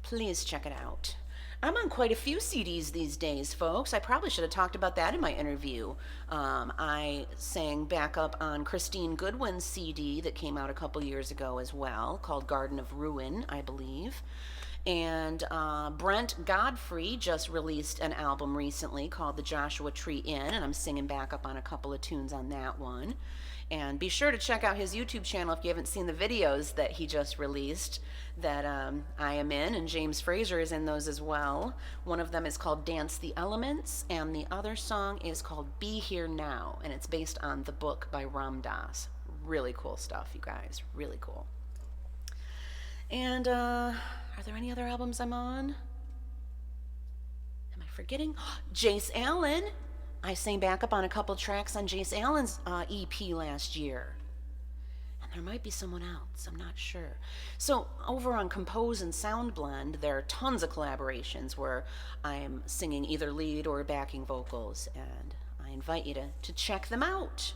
please check it out. I'm on quite a few CDs these days, folks. I probably should have talked about that in my interview. I sang backup on Christine Goodwin's CD that came out a couple years ago as well, called Garden of Ruin, I believe. And Brent Godfrey just released an album recently called The Joshua Tree Inn, and I'm singing backup on a couple of tunes on that one. And be sure to check out his YouTube channel if you haven't seen the videos that he just released that I am in, and James Fraser is in those as well. One of them is called Dance the Elements, and the other song is called Be Here Now, and it's based on the book by Ram Dass. Really cool stuff, you guys. Really cool. And are there any other albums I'm on? Am I forgetting? Jace Allen. I sang backup on a couple tracks on Jace Allen's EP last year. And there might be someone else, I'm not sure. So over on Compose and Soundblend, there are tons of collaborations where I'm singing either lead or backing vocals, and I invite you to check them out.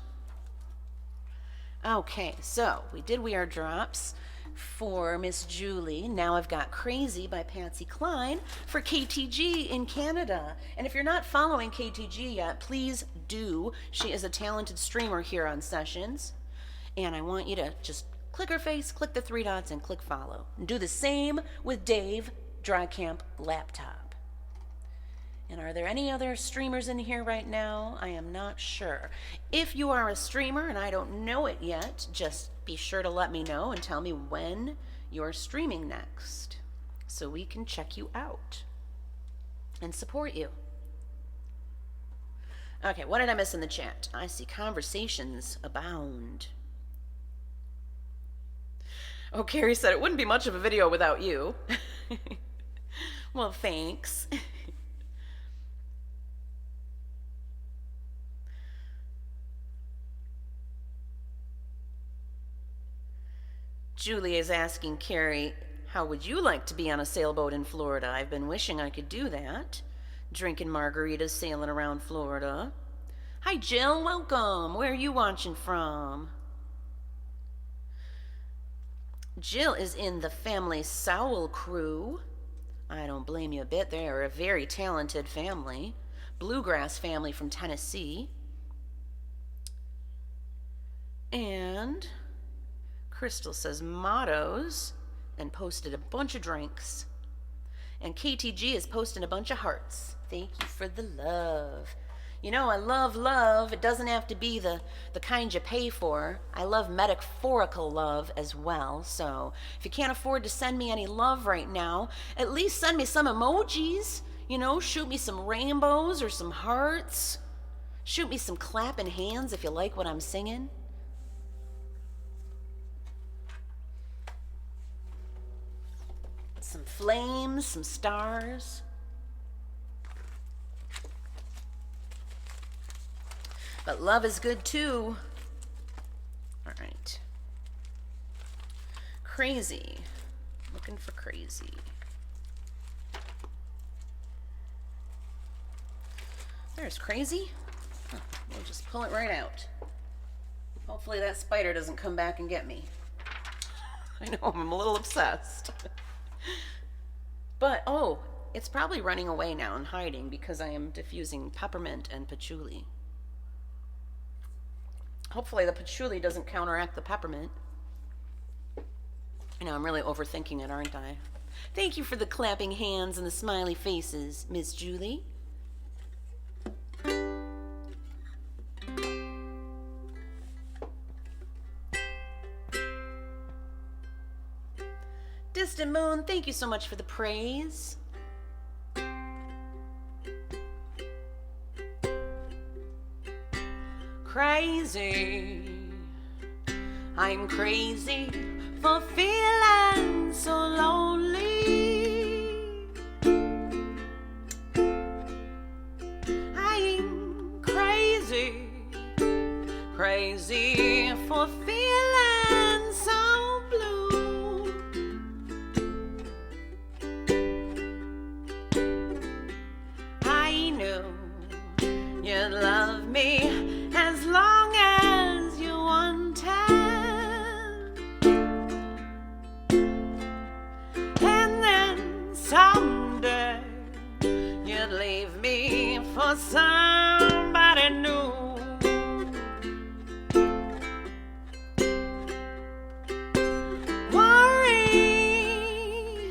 Okay, so we did We Are Drops for Miss Julie. Now I've got Crazy by Patsy Cline for KTG in Canada. And if you're not following KTG yet, please do. She is a talented streamer here on Sessions. And I want you to just click her face, click the three dots, and click follow. And do the same with Dave Drycamp Laptop. And are there any other streamers in here right now? I am not sure. If you are a streamer and I don't know it yet, just be sure to let me know and tell me when you're streaming next so we can check you out and support you. Okay, what did I miss in the chat? I see conversations abound. Oh, Carrie said it wouldn't be much of a video without you. Well, thanks. Julie is asking Carrie, How would you like to be on a sailboat in Florida? I've been wishing I could do that. Drinking margaritas, sailing around Florida. Hi, Jill. Welcome. Where are you watching from? Jill is in the family Sowell crew. I don't blame you a bit. They are a very talented family. Bluegrass family from Tennessee. And Crystal says mottos and posted a bunch of drinks. And KTG is posting a bunch of hearts. Thank you for the love. You know, I love love. It doesn't have to be the kind you pay for. I love metaphorical love as well. So if you can't afford to send me any love right now, at least send me some emojis. You know, shoot me some rainbows or some hearts. Shoot me some clapping hands if you like what I'm singing. Some flames, some stars. But love is good too. All right. Crazy. Looking for crazy. There's crazy. Huh, we'll just pull it right out. Hopefully that spider doesn't come back and get me. I know, I'm a little obsessed. But, oh, it's probably running away now and hiding because I am diffusing peppermint and patchouli. Hopefully the patchouli doesn't counteract the peppermint. You know, I'm really overthinking it, aren't I? Thank you for the clapping hands and the smiley faces, Miss Julie. Distant Moon, thank you so much for the praise. Crazy, I'm crazy for feeling so lonely. I'm crazy, crazy for feeling so blue. I knew you'd love me as long as you wanted, and then someday you'd leave me for somebody new. Worry,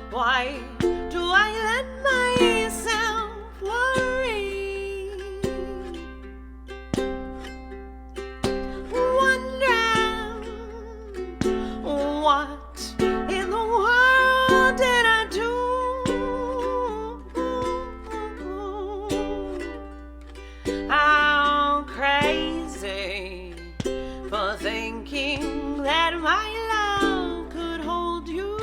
why do I let myself worry? What in the world did I do? I'm crazy for thinking that my love could hold you.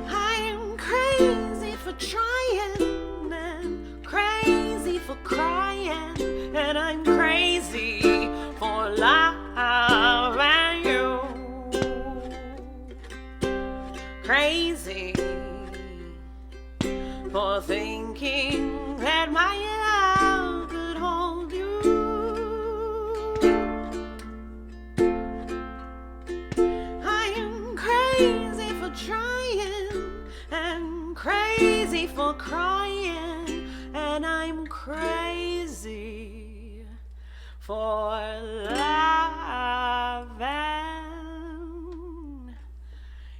I'm crazy for trying and crazy for crying, and I'm crazy for loving you. Crazy for thinking that my love could hold you. I am crazy for trying and crazy for crying, and I'm crazy for loving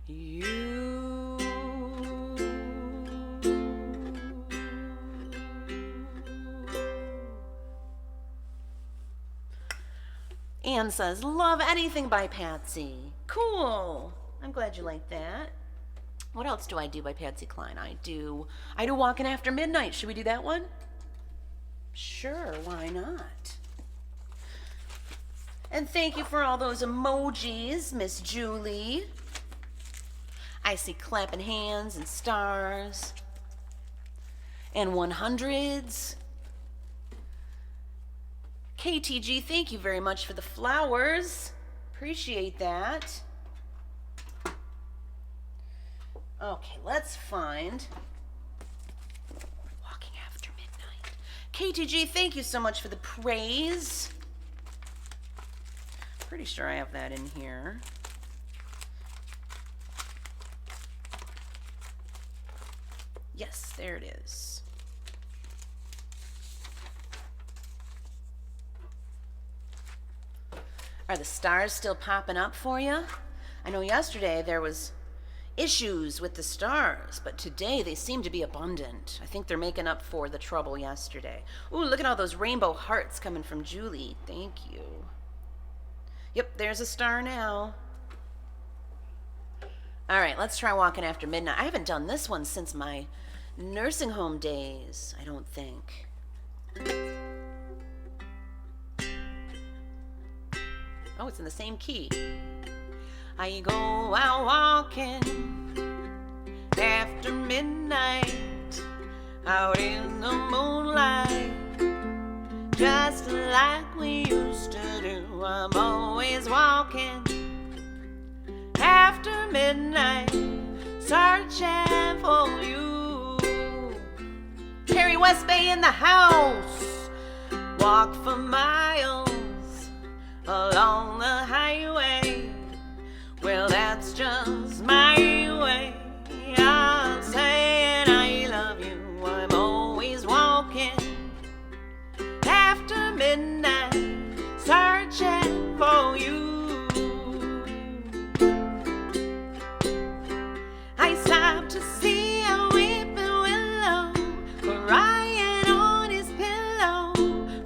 you. Anne says, love anything by Patsy. Cool. I'm glad you like that. What else do I do by Patsy Cline? I do Walking After Midnight. Should we do that one? Sure, why not? And thank you for all those emojis, Miss Julie. I see clapping hands and stars and 100s. KTG, thank you very much for the flowers. appreciate that. Okay, let's find Walking After Midnight. KTG, thank you so much for the praise. Pretty sure I have that in here. Yes, there it is. Are the stars still popping up for you? I know yesterday there was issues with the stars, but today they seem to be abundant. I think they're making up for the trouble yesterday. Ooh, look at all those rainbow hearts coming from Julie. Thank you. Yep, there's a star now. All right, let's try Walking After Midnight. I haven't done this one since my nursing home days, I don't think. Oh, it's in the same key. I go out walking after midnight, out in the moonlight, just like we used to do. I'm always walking after midnight, searching for you. Carrie West Bay in the house. Walk for miles along the highway. Well, that's just my way of saying I love you. I'm always walking after midnight, searching for you. I stopped to see a weeping willow crying on his pillow.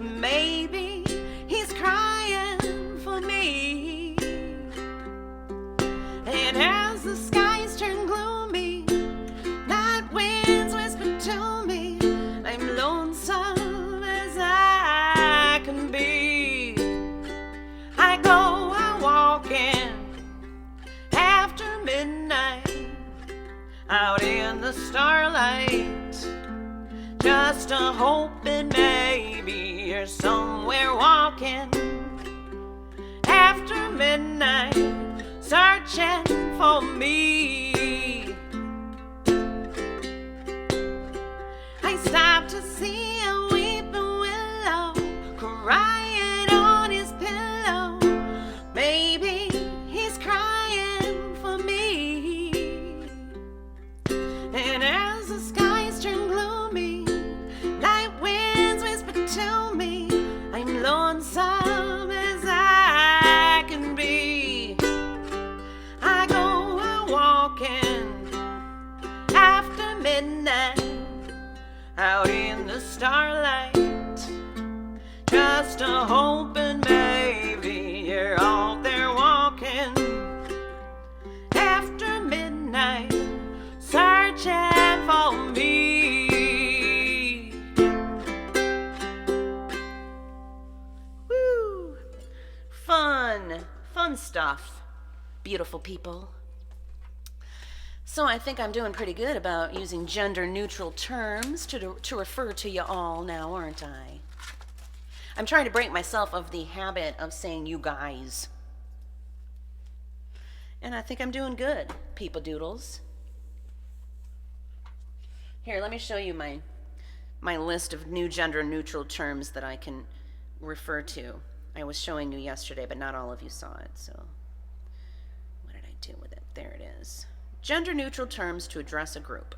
Maybe he's crying for me. And as the skies turn gloomy, night winds whisper to me, I'm lonesome as I can be. I go out walking after midnight, out in the starlight, just a hoping maybe you're somewhere walking after midnight, searching for me. I stopped to see a weeping willow crying on his pillow. Maybe he's crying for me. And as the skies turn gloomy, night winds whisper to me, I'm lonesome as I can be. I go out walking after midnight, out in the starlight, just a hoping maybe you're out there walking after midnight, searching for me. Woo! Fun stuff, beautiful people. So I think I'm doing pretty good about using gender-neutral terms to refer to you all now, aren't I? I'm trying to break myself of the habit of saying you guys. And I think I'm doing good, people doodles. Here, let me show you my list of new gender-neutral terms that I can refer to. I was showing you yesterday, but not all of you saw it, so what did I do with it? There it is. Gender-neutral terms to address a group.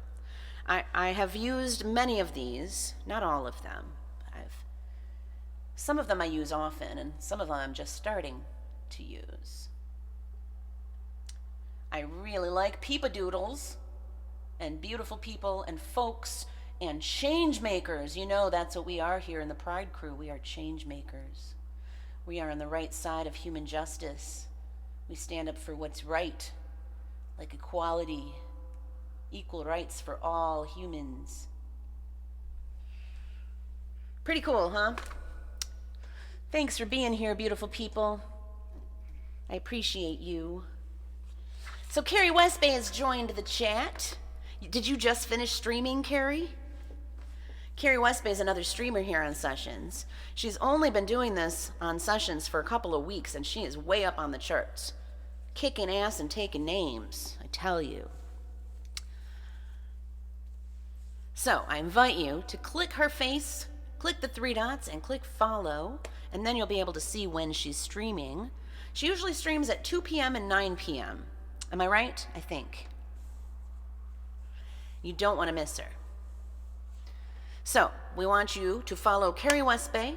I have used many of these, not all of them. Some of them I use often, and some of them I'm just starting to use. I really like peepadoodles, and beautiful people, and folks, and change makers. You know that's what we are here in the Pride crew. We are change makers. We are on the right side of human justice. We stand up for what's right, like equality, equal rights for all humans. Pretty cool, huh? Thanks for being here, beautiful people. I appreciate you. So Carrie Westbay has joined the chat. Did you just finish streaming, Carrie? Carrie Westbay is another streamer here on Sessions. She's only been doing this on Sessions for a couple of weeks, and she is way up on the charts. Kicking ass and taking names, I tell you. So I invite you to click her face, click the 3 dots, and click follow, and then you'll be able to see when she's streaming. She usually streams at 2 p.m. and 9 p.m. Am I right? I think. You don't want to miss her. So, we want you to follow Carrie Westbay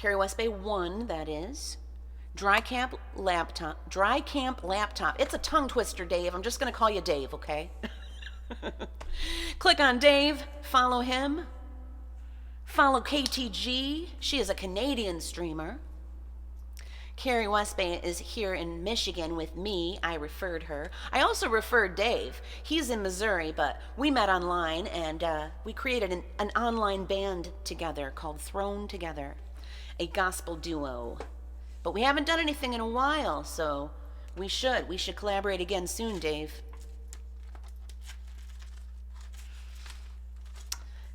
1, that is, Dry Camp Laptop. It's a tongue twister, Dave. I'm just going to call you Dave, okay? Click on Dave, follow him. Follow KTG. She is a Canadian streamer. Carrie Westbay is here in Michigan with me. I referred her. I also referred Dave. He's in Missouri, but we met online and we created an online band together called Thrown Together, a gospel duo. But we haven't done anything in a while, so we should collaborate again soon, Dave.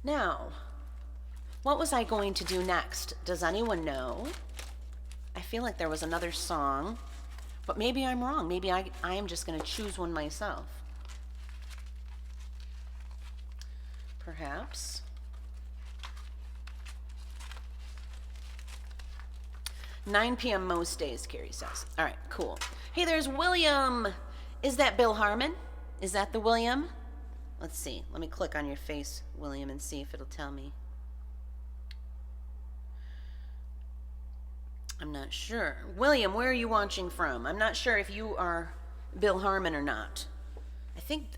Now, what was I going to do next? Does anyone know? I feel like there was another song, but maybe I'm wrong. Maybe I am just going to choose one myself. Perhaps. 9 p.m. most days, Carrie says. All right, cool. Hey, there's William. Is that Bill Harmon? Is that the William? Let's see. Let me click on your face, William, and see if it'll tell me. I'm not sure. William, where are you watching from? I'm not sure if you are Bill Harmon or not. I think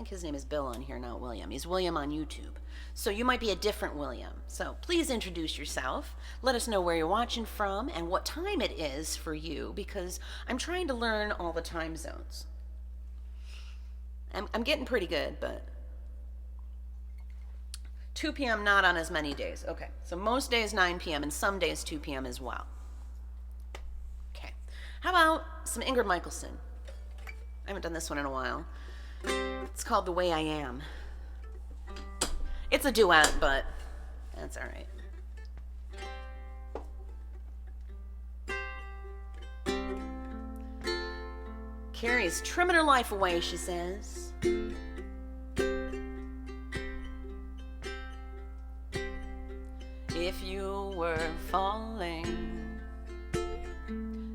his name is Bill on here, not William. He's William on YouTube. So you might be a different William. So please introduce yourself. Let us know where you're watching from and what time it is for you, because I'm trying to learn all the time zones. I'm getting pretty good, but 2 p.m. not on as many days. Okay, so most days 9 p.m. and some days 2 p.m. as well. Okay, how about some Ingrid Michaelson? I haven't done this one in a while. It's called The Way I Am. It's a duet, but that's all right. Carrie's trimming her life away, she says. If you were falling,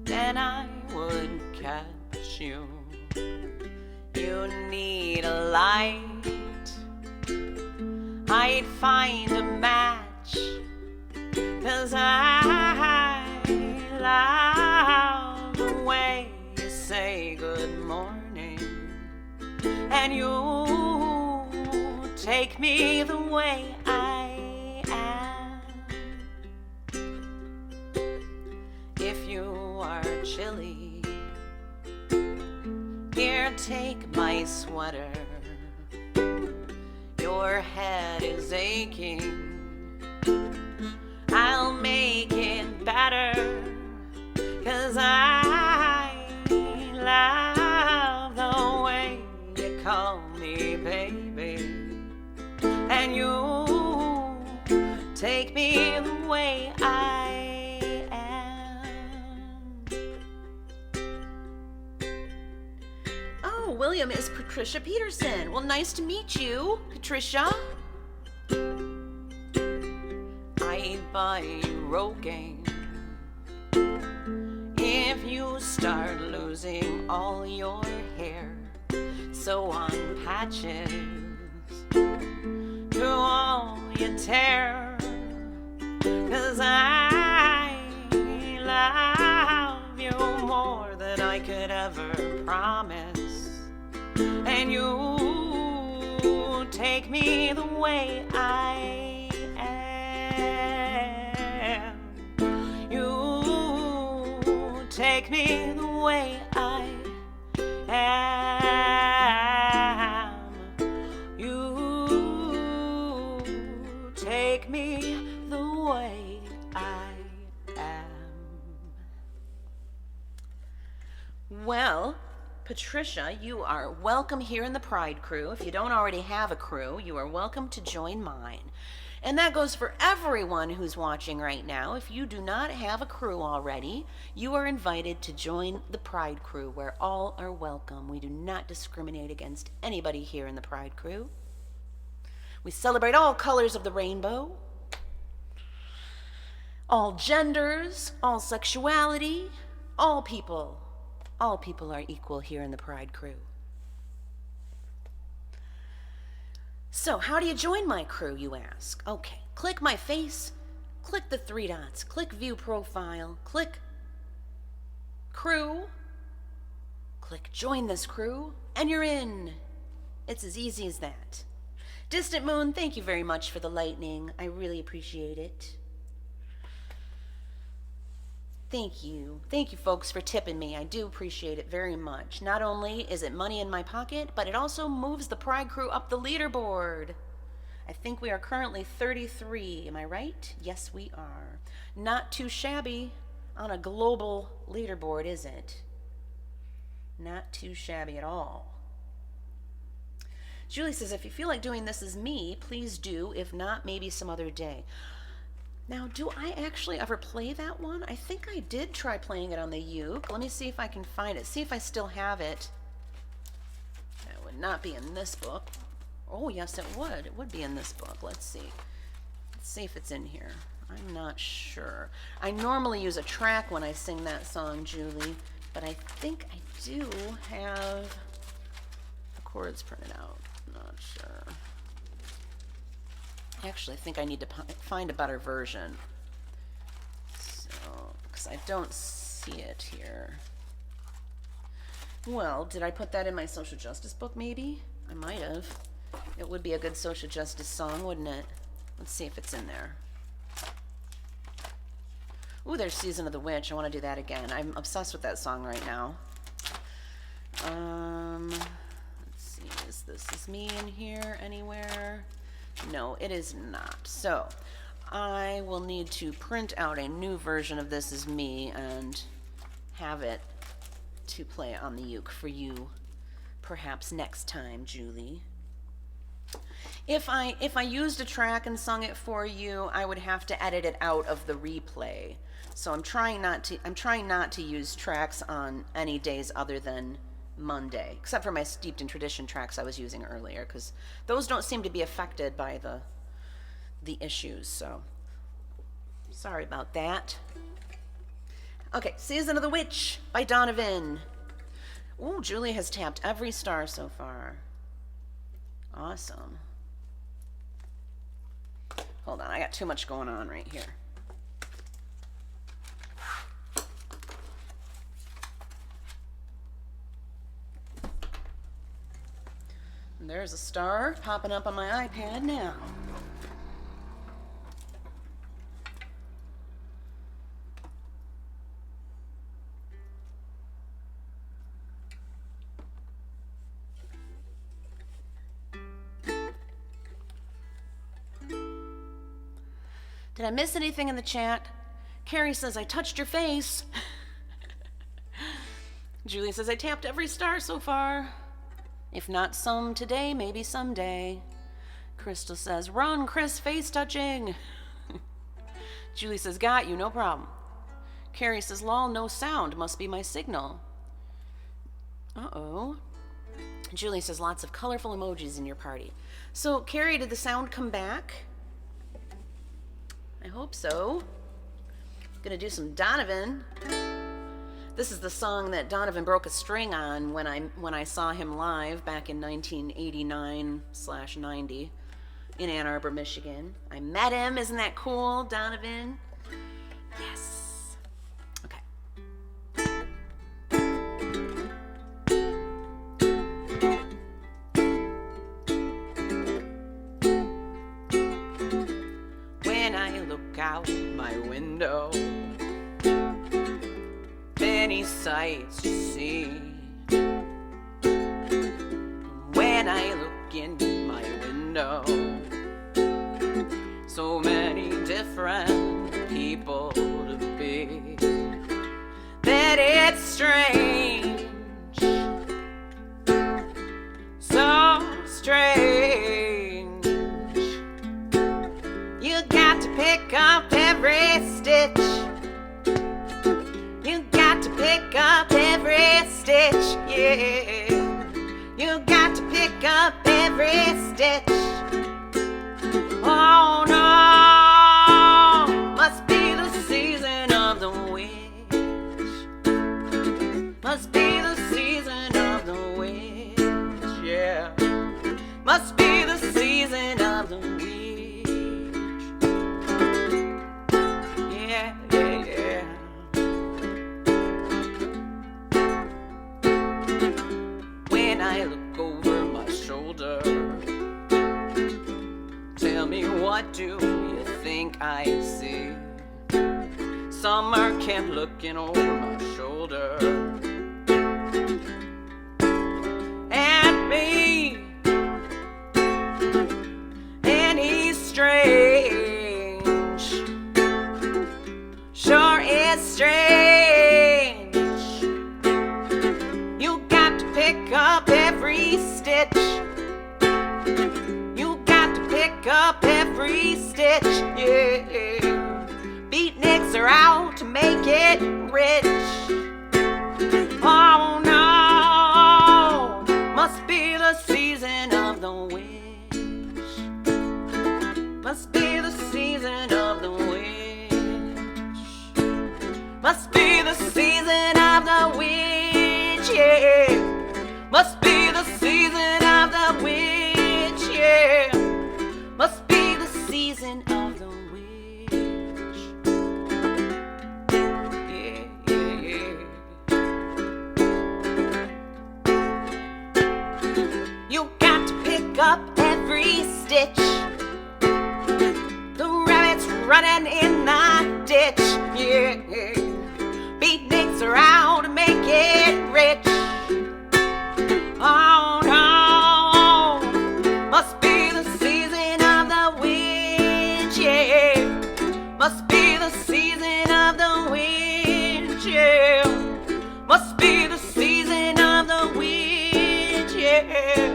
then I would catch you. You need a light, I'd find a match, 'cause I love the way you say good morning, and you take me the way I am. If you are chilly, here, take my sweater. Your head is aching, I'll make it better, 'cause I love the way you call me baby, and you take me the way I am. Oh, William is Patricia Peterson. Well, nice to meet you, Patricia. I'd buy you Rogaine if you start losing all your hair. So on patches to all you tear, 'cause I love you more than I could ever promise, and you take me the way I am. You take me the way I am. You take me the way I am. Well, Patricia, you are welcome here in the Pride crew. If you don't already have a crew, you are welcome to join mine. And that goes for everyone who's watching right now. If you do not have a crew already, you are invited to join the Pride crew, where all are welcome. We do not discriminate against anybody here in the Pride crew. We celebrate all colors of the rainbow, all genders, all sexuality, all people. All people are equal here in the Pride crew. So, how do you join my crew, you ask? Okay, click my face, click the 3 dots, click View Profile, click Crew, click Join this crew, and you're in. It's as easy as that. Distant Moon, thank you very much for the lightning. I really appreciate it. Thank you. Thank you, folks, for tipping me. I do appreciate it very much. Not only is it money in my pocket, but it also moves the Pride crew up the leaderboard. I think we are currently 33. Am I right? Yes, we are. Not too shabby on a global leaderboard, is it? Not too shabby at all. Julie says, if you feel like doing this as me, please do. If not, maybe some other day. Now, do I actually ever play that one? I think I did try playing it on the uke. Let me see if I can find it. See if I still have it. It would not be in this book. Oh, yes, it would. It would be in this book. Let's see. Let's see if it's in here. I'm not sure. I normally use a track when I sing that song, Julie, but I think I do have the chords printed out. Not sure. Actually, I think I need to find a better version. So, because I don't see it here. Well, did I put that in my social justice book, maybe? I might have. It would be a good social justice song, wouldn't it? Let's see if it's in there. Ooh, there's Season of the Witch. I want to do that again. I'm obsessed with that song right now. Let's see, is This Me in here anywhere? No, it is not. So I will need to print out a new version of This Is Me and have it to play on the uke for you perhaps next time, Julie. If I used a track and sung it for you, I would have to edit it out of the replay. So I'm trying not to use tracks on any days other than Monday, except for my Steeped in Tradition tracks I was using earlier, because those don't seem to be affected by the issues, so sorry about that. Okay, Season of the Witch by Donovan. Ooh, Julie has tapped every star so far. Awesome. Hold on, I got too much going on right here. There's a star popping up on my iPad now. Did I miss anything in the chat? Carrie says, I touched your face. Julie says, I tapped every star so far. If not some today, maybe someday. Crystal says, run, Kris, face touching. Julie says, got you, no problem. Carrie says, lol, no sound, must be my signal. Uh-oh. Julie says, lots of colorful emojis in your party. So, Carrie, did the sound come back? I hope so. Gonna do some Donovan. This is the song that Donovan broke a string on when I saw him live back in 1989/90 in Ann Arbor, Michigan. I met him. Isn't that cool, Donovan? Yes. Okay. When I look out my window, many sights to see. When I look in my window, so many different people to be, that it's strange ditch. Oh no, must be the season of the witch. Must be the season of the witch, yeah. Must be the season of the witch. Yeah, yeah, yeah. When I look over my shoulder, tell me, what do you think I see? Summer camp looking over my shoulder at me, and he's strange, sure is strange. You got to pick up every stitch. You got to pick up every stitch, yeah. Beatniks are out to make it rich. Oh no, must be the season of the witch. Must be the season of the witch. Must be the season of the witch, yeah. Must be the season of the witch, yeah. Must be the season of the witch. Yeah, yeah, yeah. You got to pick up every stitch. The rabbit's running in the ditch, yeah. Beatniks are out to make it rich. Oh no, must be the season of the witch, yeah. Must be the season of the witch, yeah. Must be the season of the witch, yeah.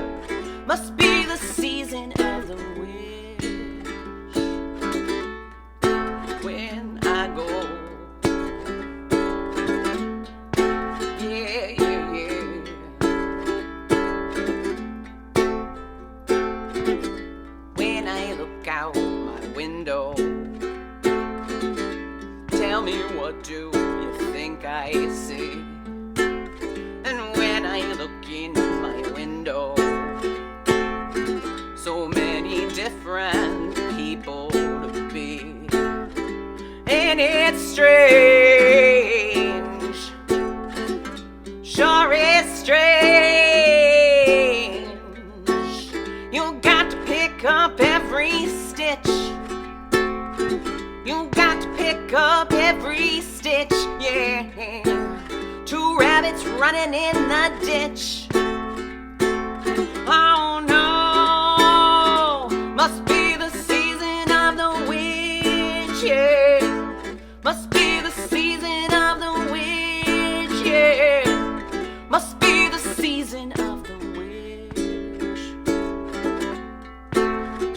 Must be the season of the witch. When I go, yeah, yeah, yeah. When I look out my window, tell me, what do you think I see? And when I look in my window, so many different people to be, and it's strange, sure is strange. You got to pick up every stitch. You got to pick up every stitch, yeah. Two rabbits running in the ditch. Oh no, must be the season of the witch, yeah. Must be the season of the witch, yeah. Must be the season of the witch.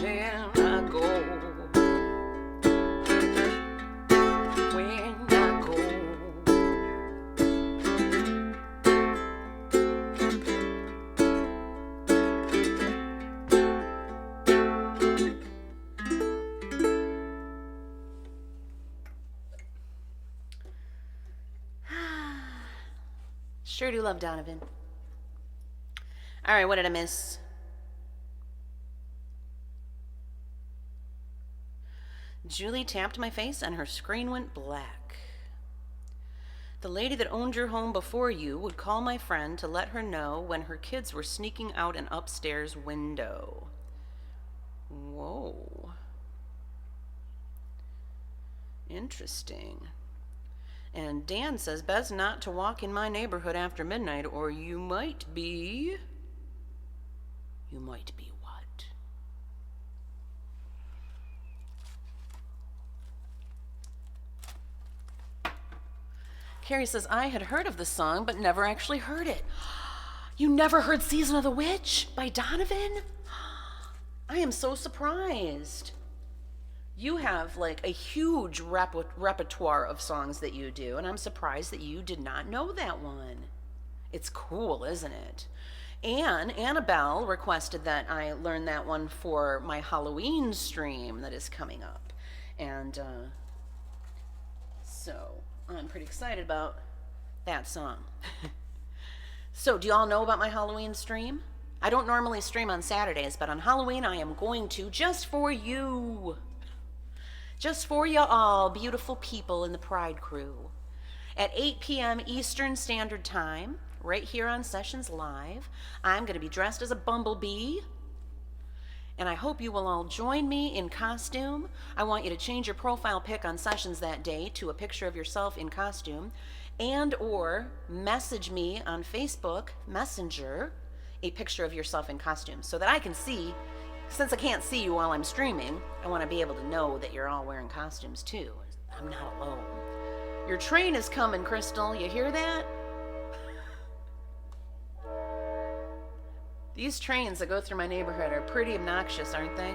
When I go, when I go. Sure do love Donovan. All right, what did I miss? Julie tapped my face and her screen went black. The lady that owned your home before you would call my friend to let her know when her kids were sneaking out an upstairs window. Whoa. Interesting. And Dan says, best not to walk in my neighborhood after midnight, or you might be... You might be what? Carrie says, I had heard of the song, but never actually heard it. You never heard Season of the Witch by Donovan? I am so surprised. You have like a huge repertoire of songs that you do, and I'm surprised that you did not know that one. It's cool, isn't it? Annabelle requested that I learn that one for my Halloween stream that is coming up. And so I'm pretty excited about that song. So do you all know about my Halloween stream? I don't normally stream on Saturdays, but on Halloween I am going to, just for you. Just for you all, beautiful people in the Pride crew. At 8 p.m. Eastern Standard Time, right here on Sessions Live, I'm going to be dressed as a bumblebee. And I hope you will all join me in costume. I want you to change your profile pic on Sessions that day to a picture of yourself in costume, and or message me on Facebook Messenger a picture of yourself in costume so that I can see. Since I can't see you while I'm streaming, I want to be able to know that you're all wearing costumes too. I'm not alone. Your train is coming, Crystal. You hear that? These trains that go through my neighborhood are pretty obnoxious, aren't they?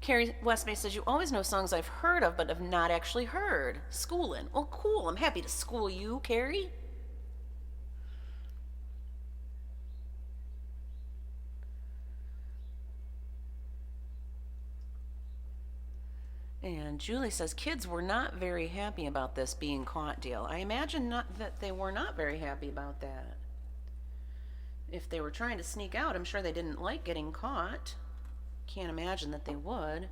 Carrie Westbay says, you always know songs I've heard of but have not actually heard. Schooling. Well, cool. I'm happy to school you, Carrie. And Julie says, kids were not very happy about this being caught deal. I imagine that they were not very happy about that. If they were trying to sneak out, I'm sure they didn't like getting caught. Can't imagine that they would.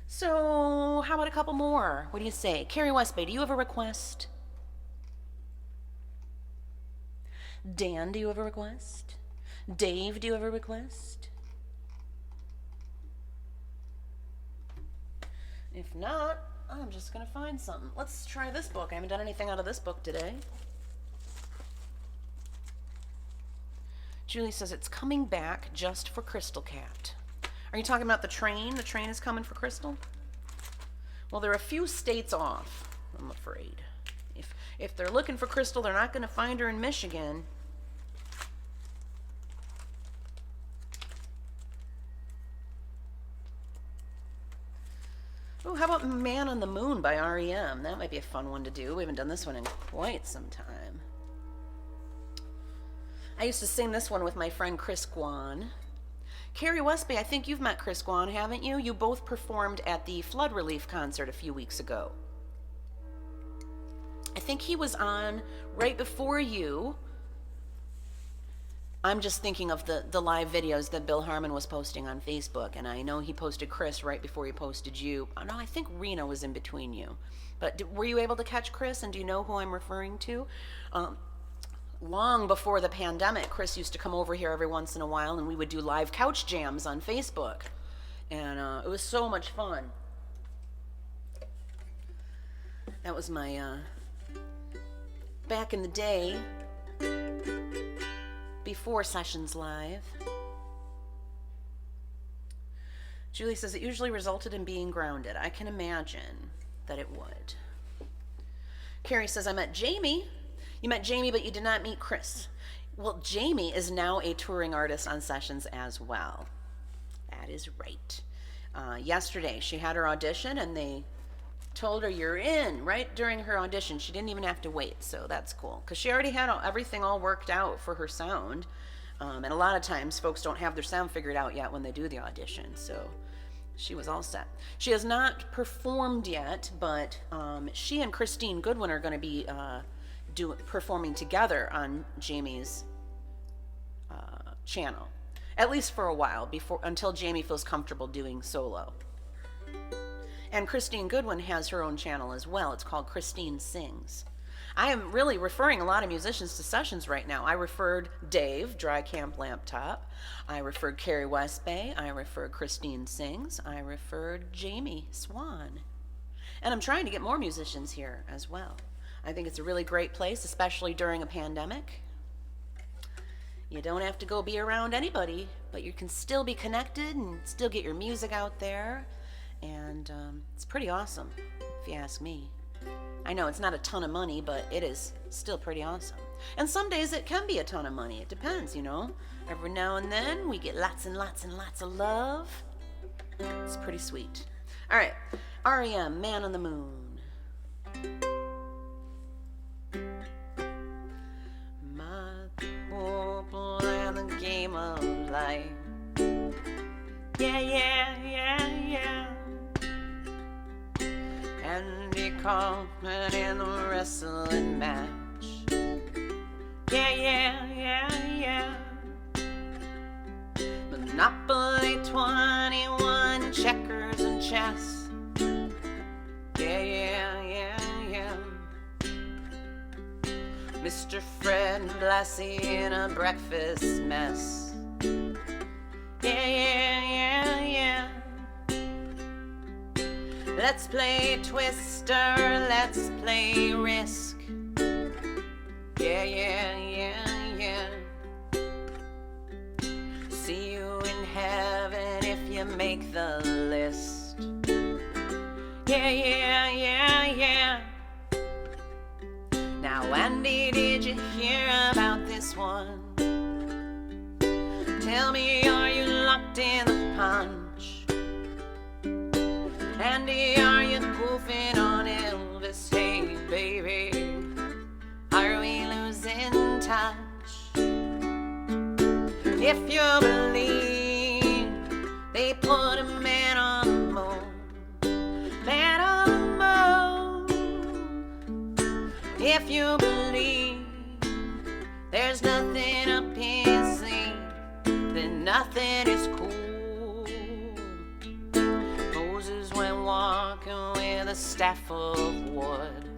So, how about a couple more? What do you say? Carrie Westbay, do you have a request? Dan, do you have a request? Dave, do you have a request? If not, I'm just going to find something. Let's try this book. I haven't done anything out of this book today. Julie says it's coming back just for Crystal Cat. Are you talking about the train? The train is coming for Crystal? Well, they're a few states off, I'm afraid. If they're looking for Crystal, they're not going to find her in Michigan. Oh, how about Man on the Moon by REM? That might be a fun one to do. We haven't done this one in quite some time. I used to sing this one with my friend Chris Guan. Carrie Westby, I think you've met Chris Guan, haven't you? You both performed at the flood relief concert a few weeks ago. I think he was on right before you. I'm just thinking of the live videos that Bill Harmon was posting on Facebook, and I know he posted Chris right before he posted you. Oh, no, I think Rena was in between you. But were you able to catch Chris, and do you know who I'm referring to? Long before the pandemic, Chris used to come over here every once in a while, and we would do live couch jams on Facebook. And it was so much fun. That was my, back in the day, before Sessions Live. Julie says it usually resulted in being grounded. I can imagine that it would. Carrie says, I met Jamie. You met Jamie, but you did not meet Chris. Well, Jamie is now a touring artist on Sessions as well. That is right. Yesterday, she had her audition, and they told her you're in right during her audition. She didn't even have to wait, so that's cool. Because she already had everything all worked out for her sound. And a lot of times, folks don't have their sound figured out yet when they do the audition, so she was all set. She has not performed yet, but she and Christine Goodwin are going to be performing together on Jamie's channel, at least for a while, until Jamie feels comfortable doing solo. And Christine Goodwin has her own channel as well. It's called Christine Sings. I am really referring a lot of musicians to Sessions right now. I referred Dave, Dry Camp Laptop. I referred Carrie Westbay. I referred Christine Sings. I referred Jamie Swan. And I'm trying to get more musicians here as well. I think it's a really great place, especially during a pandemic. You don't have to go be around anybody, but you can still be connected and still get your music out there. And it's pretty awesome, if you ask me. I know it's not a ton of money, but it is still pretty awesome. And some days it can be a ton of money. It depends, you know. Every now and then we get lots and lots and lots of love. It's pretty sweet. All right, REM, Man on the Moon. night. Yeah, yeah, yeah, yeah. Andy Kaufman in the wrestling match. Yeah, yeah, yeah, yeah. Monopoly 21, checkers and chess. Yeah, yeah, yeah, yeah. Mr. Fred Blassie in a breakfast mess. Yeah, yeah, yeah, yeah. Let's play Twister, let's play Risk. Yeah, yeah, yeah, yeah. See you in heaven if you make the list. Yeah, yeah, yeah, yeah. Now, Andy, did you hear about this one? Tell me, are you locked in the punch? Andy, are you goofing on Elvis? Hey, baby, are we losing touch? If you believe they put a man on the moon, man on the moon. If you believe there's nothing up his sleeve, then nothing is cool. Moses went walking with a staff of wood.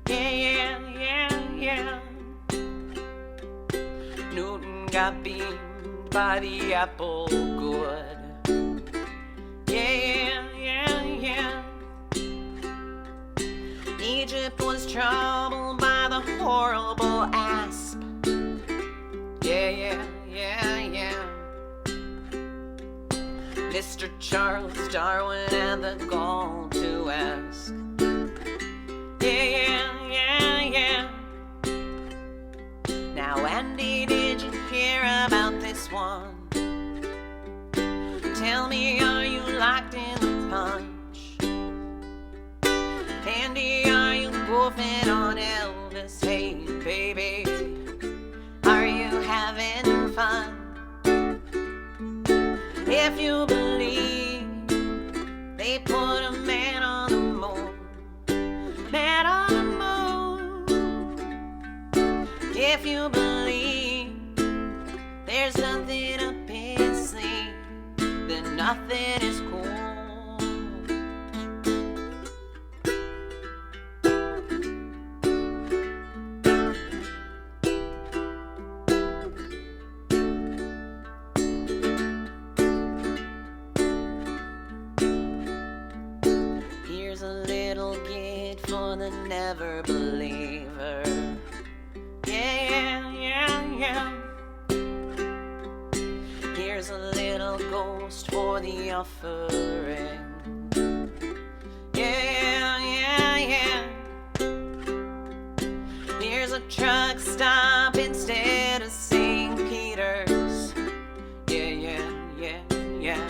Yeah, yeah, yeah, yeah. Newton got beamed by the apple good. Yeah, yeah, yeah. Egypt was troubled by the horrible asp. Yeah, yeah, yeah, yeah. Mr. Charles Darwin had the gall to ask. Yeah, yeah, yeah, yeah. Now, Andy, did you hear about this one? Tell me, are you locked in the punch? Andy, are you goofing on Elvis? Hey, baby, are you having fun? If you believe they put a man on the moon, man on the moon. If you believe there's nothing up his sleeve, then nothing is cool. Here's a little gig for the never believer. Yeah, yeah, yeah, yeah. Here's a little ghost for the offering. Yeah, yeah, yeah. Here's a truck stop instead of St. Peter's. Yeah, yeah, yeah, yeah.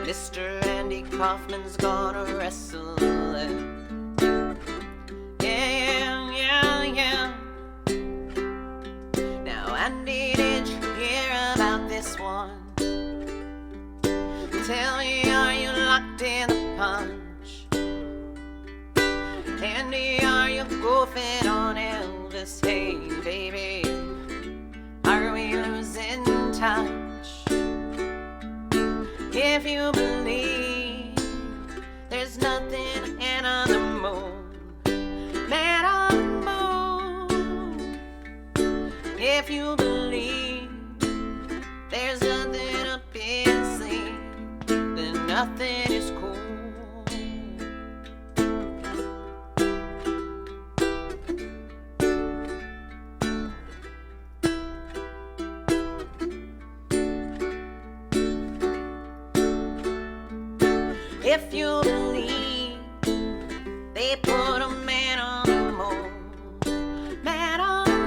Mr. Andy Kaufman's gonna wrestle it. Yeah, yeah, yeah. Now, Andy, did you hear about this one? Tell me, are you locked in the punch? Andy, are you goofing on Elvis? Hey, baby, are we losing touch? If you believe there's nothing in on the moon, man on the moon. If you believe there's nothing up his sleeve, then nothing is cool. If you believe they put a man on the moon, man on the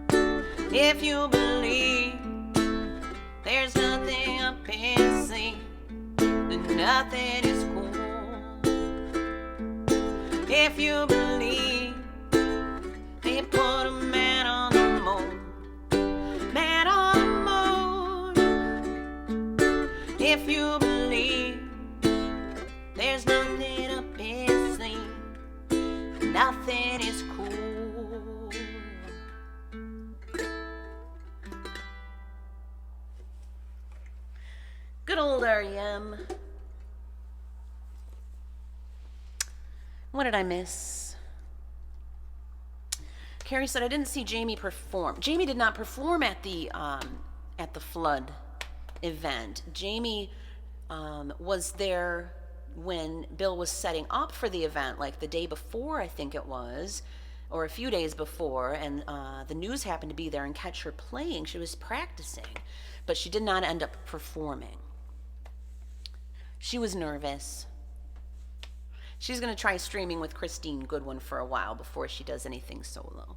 moon. If you believe there's nothing up his sleeve, then nothing is cool. If you believe they put a man on the moon, if you believe there's nothing up his sleeve, nothing is cool. Good old R.E.M. What did I miss? Carrie said, I didn't see Jamie perform. Jamie did not perform at the Flood event. Jamie was there when Bill was setting up for the event, like the day before, I think it was, or a few days before, and the news happened to be there and catch her playing. She was practicing, but she did not end up performing. She was nervous. She's going to try streaming with Christine Goodwin for a while before she does anything solo.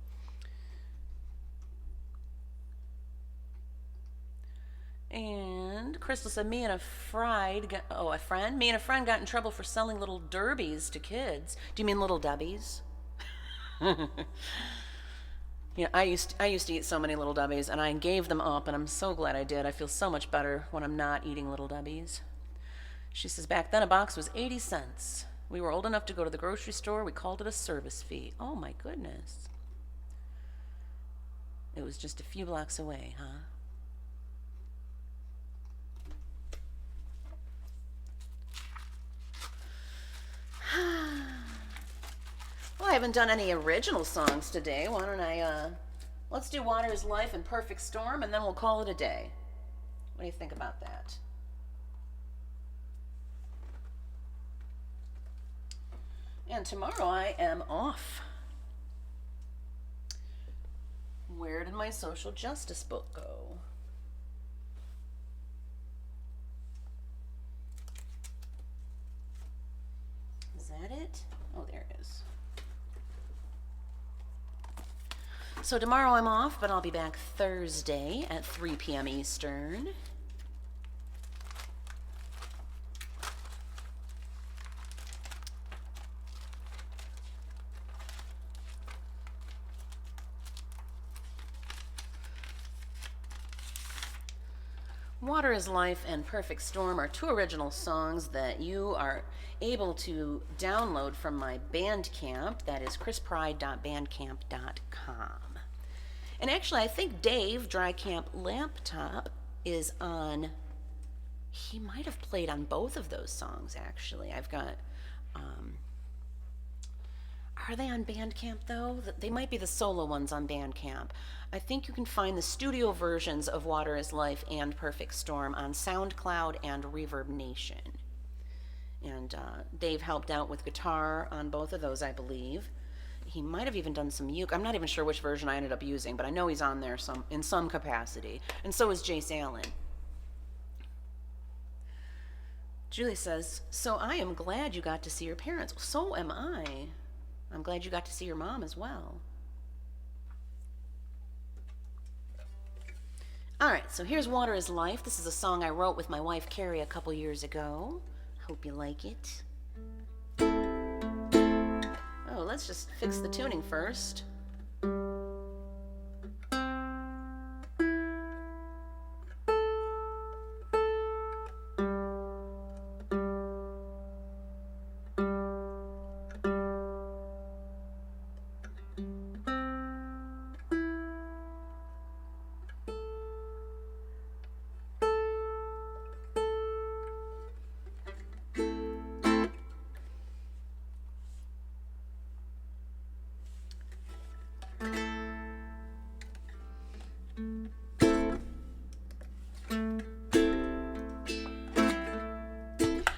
And Crystal said, me and a friend got in trouble for selling little derbies to kids. Do you mean little dubbies? Yeah, I used to eat so many little dubbies, and I gave them up, and I'm so glad I did. I feel so much better when I'm not eating little dubbies. She says, back then a box was 80 cents. We were old enough to go to the grocery store. We called it a service fee. Oh my goodness. It was just a few blocks away, huh? Well, I haven't done any original songs today. Why don't I, let's do Water is Life and Perfect Storm, and then we'll call it a day. What do you think about that? And tomorrow I am off. Where did my social justice book go? Is that it? Oh, there it is. So tomorrow I'm off, but I'll be back Thursday at 3 p.m. Eastern. Water is Life and Perfect Storm are two original songs that you are able to download from my Bandcamp. That is KrisPride.bandcamp.com. And actually, I think Dave, Dry Camp Laptop, is on, he might have played on both of those songs, actually. I've got, are they on Bandcamp, though? They might be the solo ones on Bandcamp. I think you can find the studio versions of Water is Life and Perfect Storm on SoundCloud and Reverb Nation. And Dave helped out with guitar on both of those, I believe. He might have even done some uke. I'm not even sure which version I ended up using, but I know he's on there in some capacity. And so is Jace Allen. Julie says, so I am glad you got to see your parents. So am I. I'm glad you got to see your mom as well. All right, so here's Water is Life. This is a song I wrote with my wife, Carrie, a couple years ago. Hope you like it. Oh, let's just fix the tuning first.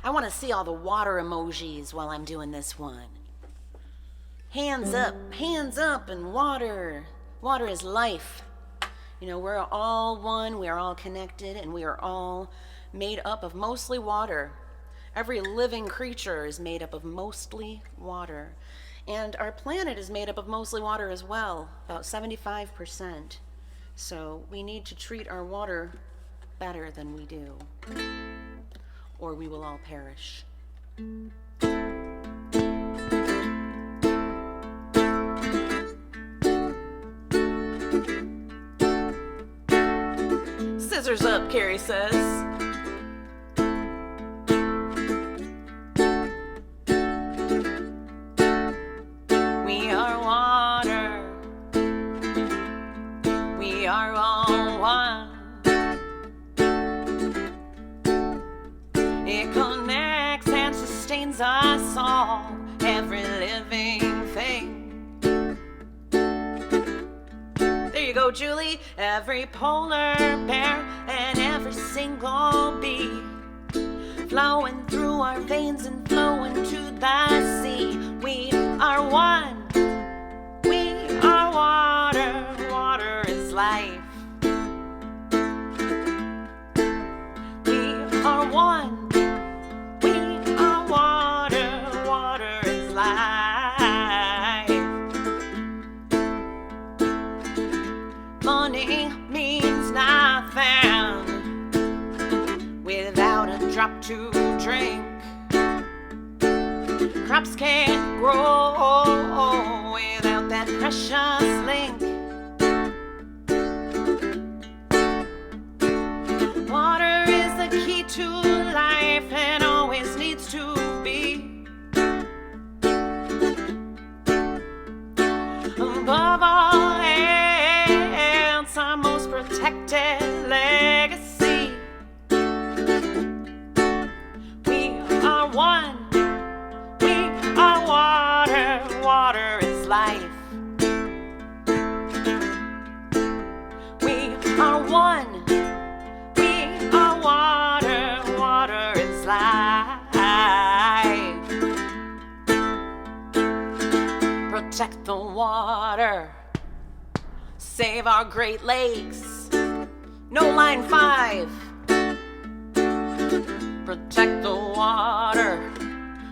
I want to see all the water emojis while I'm doing this one. Hands up, and water. Water is life. You know, we're all one, we are all connected, and we are all made up of mostly water. Every living creature is made up of mostly water. And our planet is made up of mostly water as well, about 75%. So we need to treat our water better than we do, or we will all perish. Scissors up, Carrie says. go, Julie. Every polar bear and every single bee flowing through our veins and flowing to the sea. We are one. We are water. Water is life. We are one. We are water. Water is life. Money means nothing without a drop to drink. Crops can't grow without that precious link. Water is the key to life and always needs to be. Above all else, our most protected legacy. We are one. We are water. Water is life. We are one. We are water. Water is life. Protect the water. Save our Great Lakes. No line 5. Protect the water.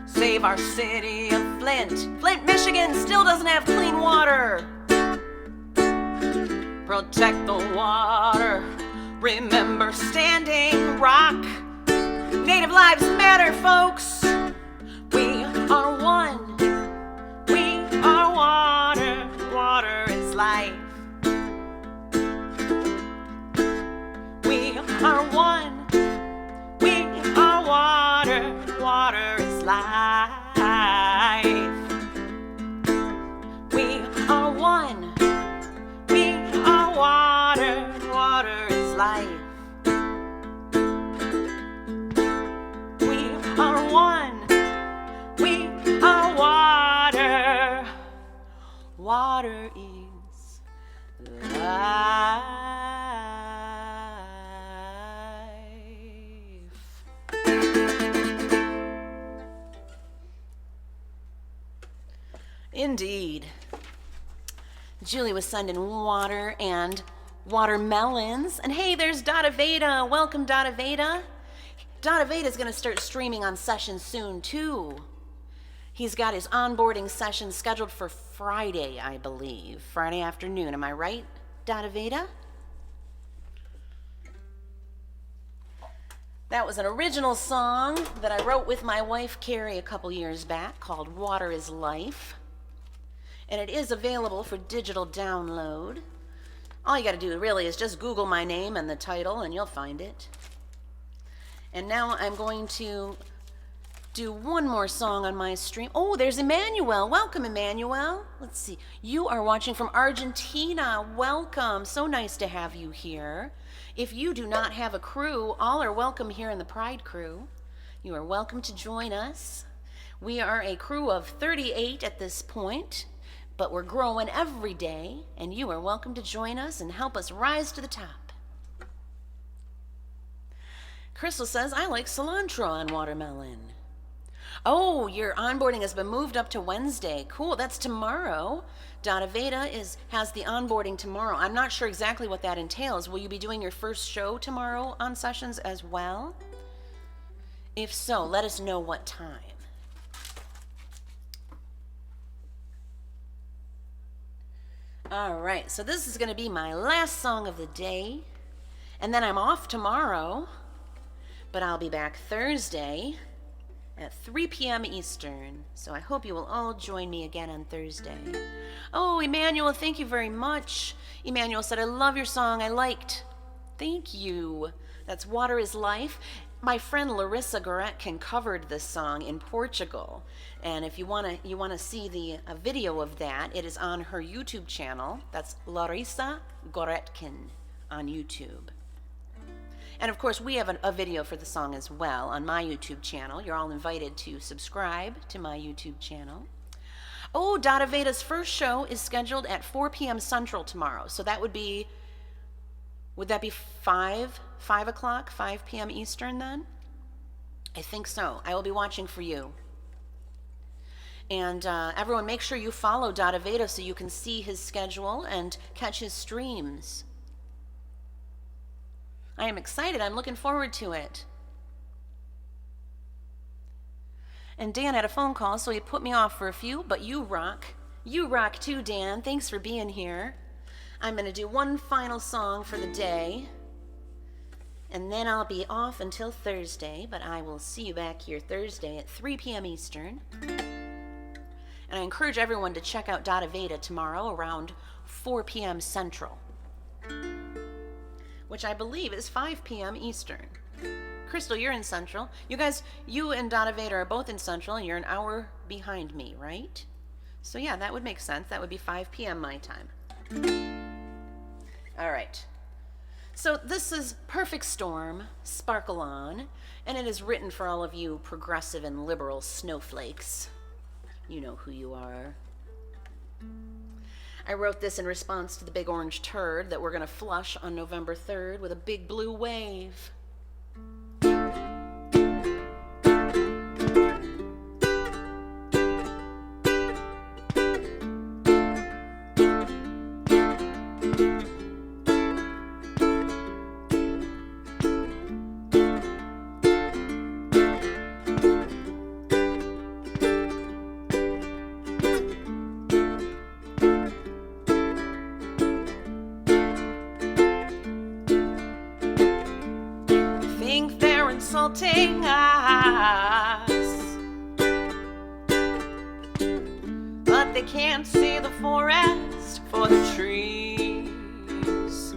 Save our city of Flint. Flint, Michigan still doesn't have clean water. Protect the water. Remember Standing Rock. Native lives matter, folks. We are one. We are water. Water is life. We are one. We are water. Water is life. We are one. We are water. Water is life. We are one. We are water. Water is life. Indeed. Julie was sending water and watermelons. And hey, there's Dada Veda. Welcome, Dada Veda. Dada Veda is going to start streaming on session soon, too. He's got his onboarding session scheduled for Friday, I believe. Friday afternoon. Am I right, Dada Veda? That was an original song that I wrote with my wife, Carrie, a couple years back called Water is Life. And it is available for digital download. All you got to do really is just Google my name and the title and you'll find it. And now I'm going to do one more song on my stream. Oh, there's Emmanuel. Welcome, Emmanuel. Let's see. You are watching from Argentina. Welcome. So nice to have you here. If you do not have a crew, all are welcome here in the Pride crew. You are welcome to join us. We are a crew of 38 at this point. But we're growing every day, and you are welcome to join us and help us rise to the top. Crystal says, I like cilantro on watermelon. Oh, your onboarding has been moved up to Wednesday. Cool, that's tomorrow. Dada Veda has the onboarding tomorrow. I'm not sure exactly what that entails. Will you be doing your first show tomorrow on sessions as well? If so, let us know what time. All right, so this is going to be my last song of the day, and then I'm off tomorrow, but I'll be back Thursday at 3 p.m. Eastern, so I hope you will all join me again on Thursday. Oh, Emmanuel, thank you very much. Emmanuel said, I love your song, I liked. Thank you. That's Water is Life. My friend Larissa Goretkin covered this song in Portugal, and if you want to see a video of that, it is on her YouTube channel. That's Larissa Goretkin on YouTube. And of course, we have a video for the song as well on my YouTube channel. You're all invited to subscribe to my YouTube channel. Oh, Dada Veda's first show is scheduled at 4 p.m. Central tomorrow. So that would be, would that be 5 o'clock, 5 p.m. Eastern then? I think so. I will be watching for you. And everyone, make sure you follow Dada Veda so you can see his schedule and catch his streams. I am excited. I'm looking forward to it. And Dan had a phone call, so he put me off for a few, but you rock. You rock too, Dan. Thanks for being here. I'm going to do one final song for the day, and then I'll be off until Thursday, but I will see you back here Thursday at 3 p.m. Eastern. And I encourage everyone to check out Dada Veda tomorrow around 4 p.m. Central, which I believe is 5 p.m. Eastern. Crystal, you're in Central. You guys, you and Dada Veda are both in Central, and you're an hour behind me, right? So yeah, that would make sense. That would be 5 p.m. my time. All right. So this is Perfect Storm, Sparkle On, and it is written for all of you progressive and liberal snowflakes. You know who you are. I wrote this in response to the big orange turd that we're going to flush on November 3rd with a big blue wave. Insulting us, but they can't see the forest for the trees.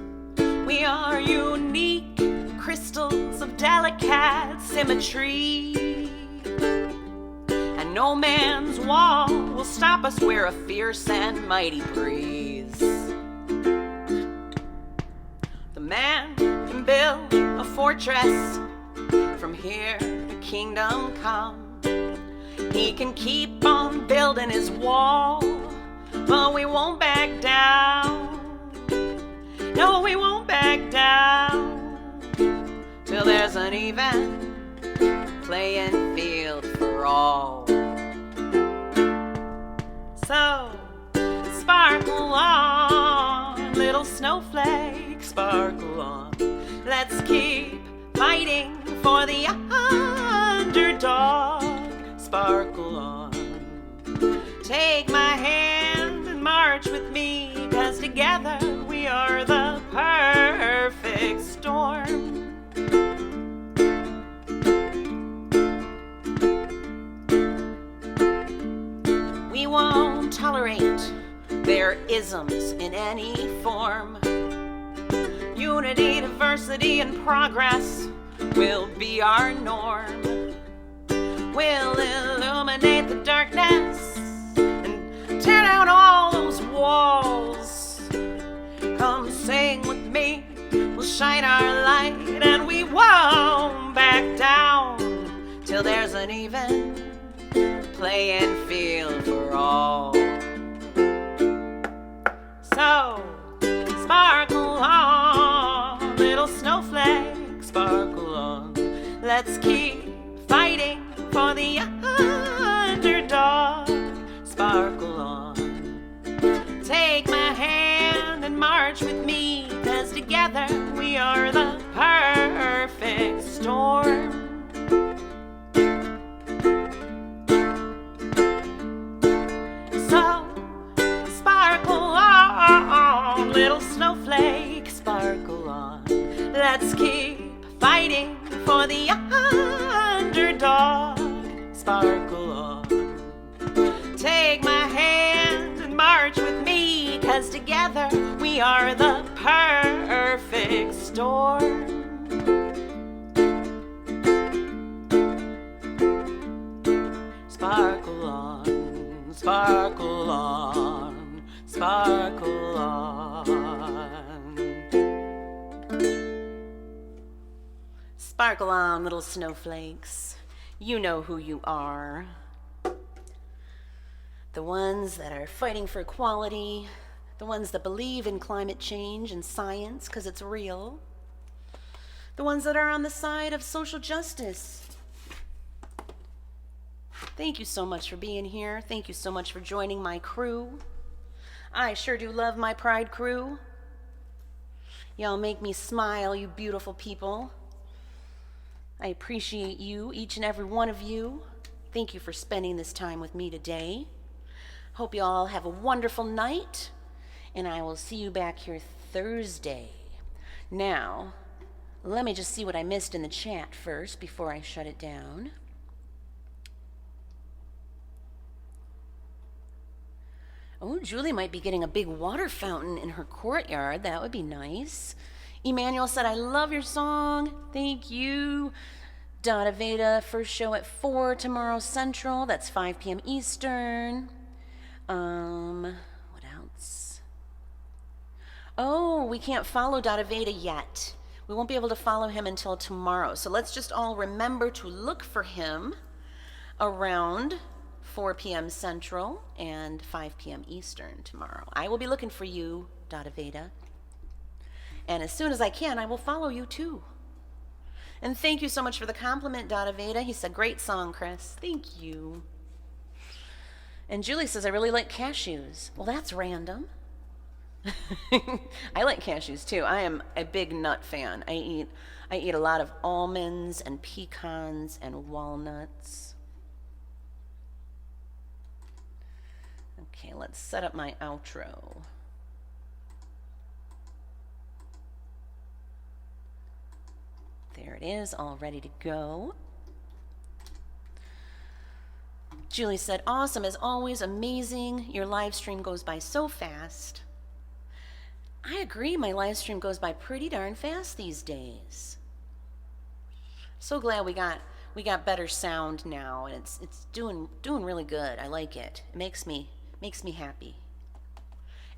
We are unique crystals of delicate symmetry, and no man's wall will stop us. We're a fierce and mighty breeze. The man can build a fortress from here to kingdom come. He can keep on building his wall, but we won't back down. No, we won't back down till there's an even playing field for all. So sparkle on, little snowflake, sparkle on. Let's keep fighting for the underdog. Sparkle on. Take my hand and march with me, 'cause together we are the perfect storm. We won't tolerate their isms in any form. Unity, diversity, and progress will be our norm. We'll illuminate the darkness and tear down all those walls. Come sing with me, we'll shine our light, and we won't back down till there's an even playing field for all. So sparkle on, little snowflake, sparkle on. Let's keep fighting for the underdog. Sparkle on. Take my hand and march with me, 'cause together we are the perfect storm. So sparkle on, little snowflake, sparkle on. Let's keep fighting for the underdog. Sparkle on. Take my hand and march with me, 'cause together we are the perfect storm. Sparkle on, sparkle on, sparkle on. Sparkle on, little snowflakes. You know who you are. The ones that are fighting for equality, the ones that believe in climate change and science because it's real, the ones that are on the side of social justice. Thank you so much for being here. Thank you so much for joining my crew. I sure do love my Pride crew. Y'all make me smile, you beautiful people. I appreciate you, each and every one of you. Thank you for spending this time with me today. Hope you all have a wonderful night, and I will see you back here Thursday. Now, let me just see what I missed in the chat first before I shut it down. Oh, Julie might be getting a big water fountain in her courtyard. That would be nice. Emmanuel said, I love your song. Thank you. Donna Veda, first show at 4 tomorrow Central. That's 5 p.m. Eastern. What else? Oh, we can't follow Donna Veda yet. We won't be able to follow him until tomorrow. So let's just all remember to look for him around 4 p.m. Central and 5 p.m. Eastern tomorrow. I will be looking for you, Dada Veda. And as soon as I can, I will follow you too. And thank you so much for the compliment, Dada Veda. He said, great song, Kris. Thank you. And Julie says, I really like cashews. Well, that's random. I like cashews too. I am a big nut fan. I eat a lot of almonds and pecans and walnuts. Okay, let's set up my outro. There it is, all ready to go. Julie said, awesome, as always, amazing. Your live stream goes by so fast. I agree, my live stream goes by pretty darn fast these days. So glad we got better sound now, and it's doing really good. I like it. It makes me happy.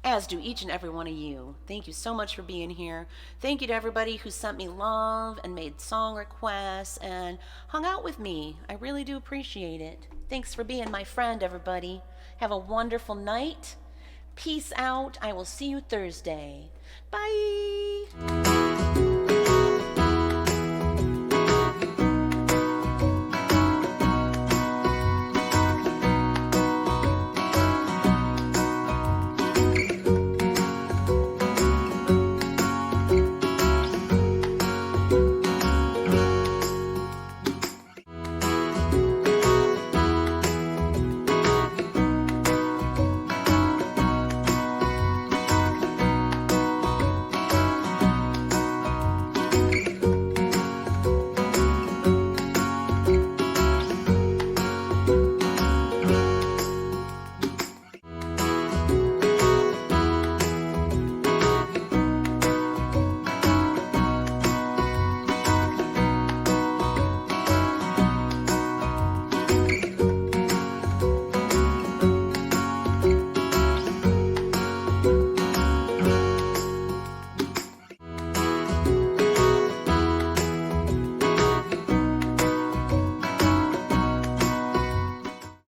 As do each and every one of you. Thank you so much for being here. Thank you to everybody who sent me love and made song requests and hung out with me. I really do appreciate it. Thanks for being my friend, everybody. Have a wonderful night. Peace out. I will see you Thursday. Bye.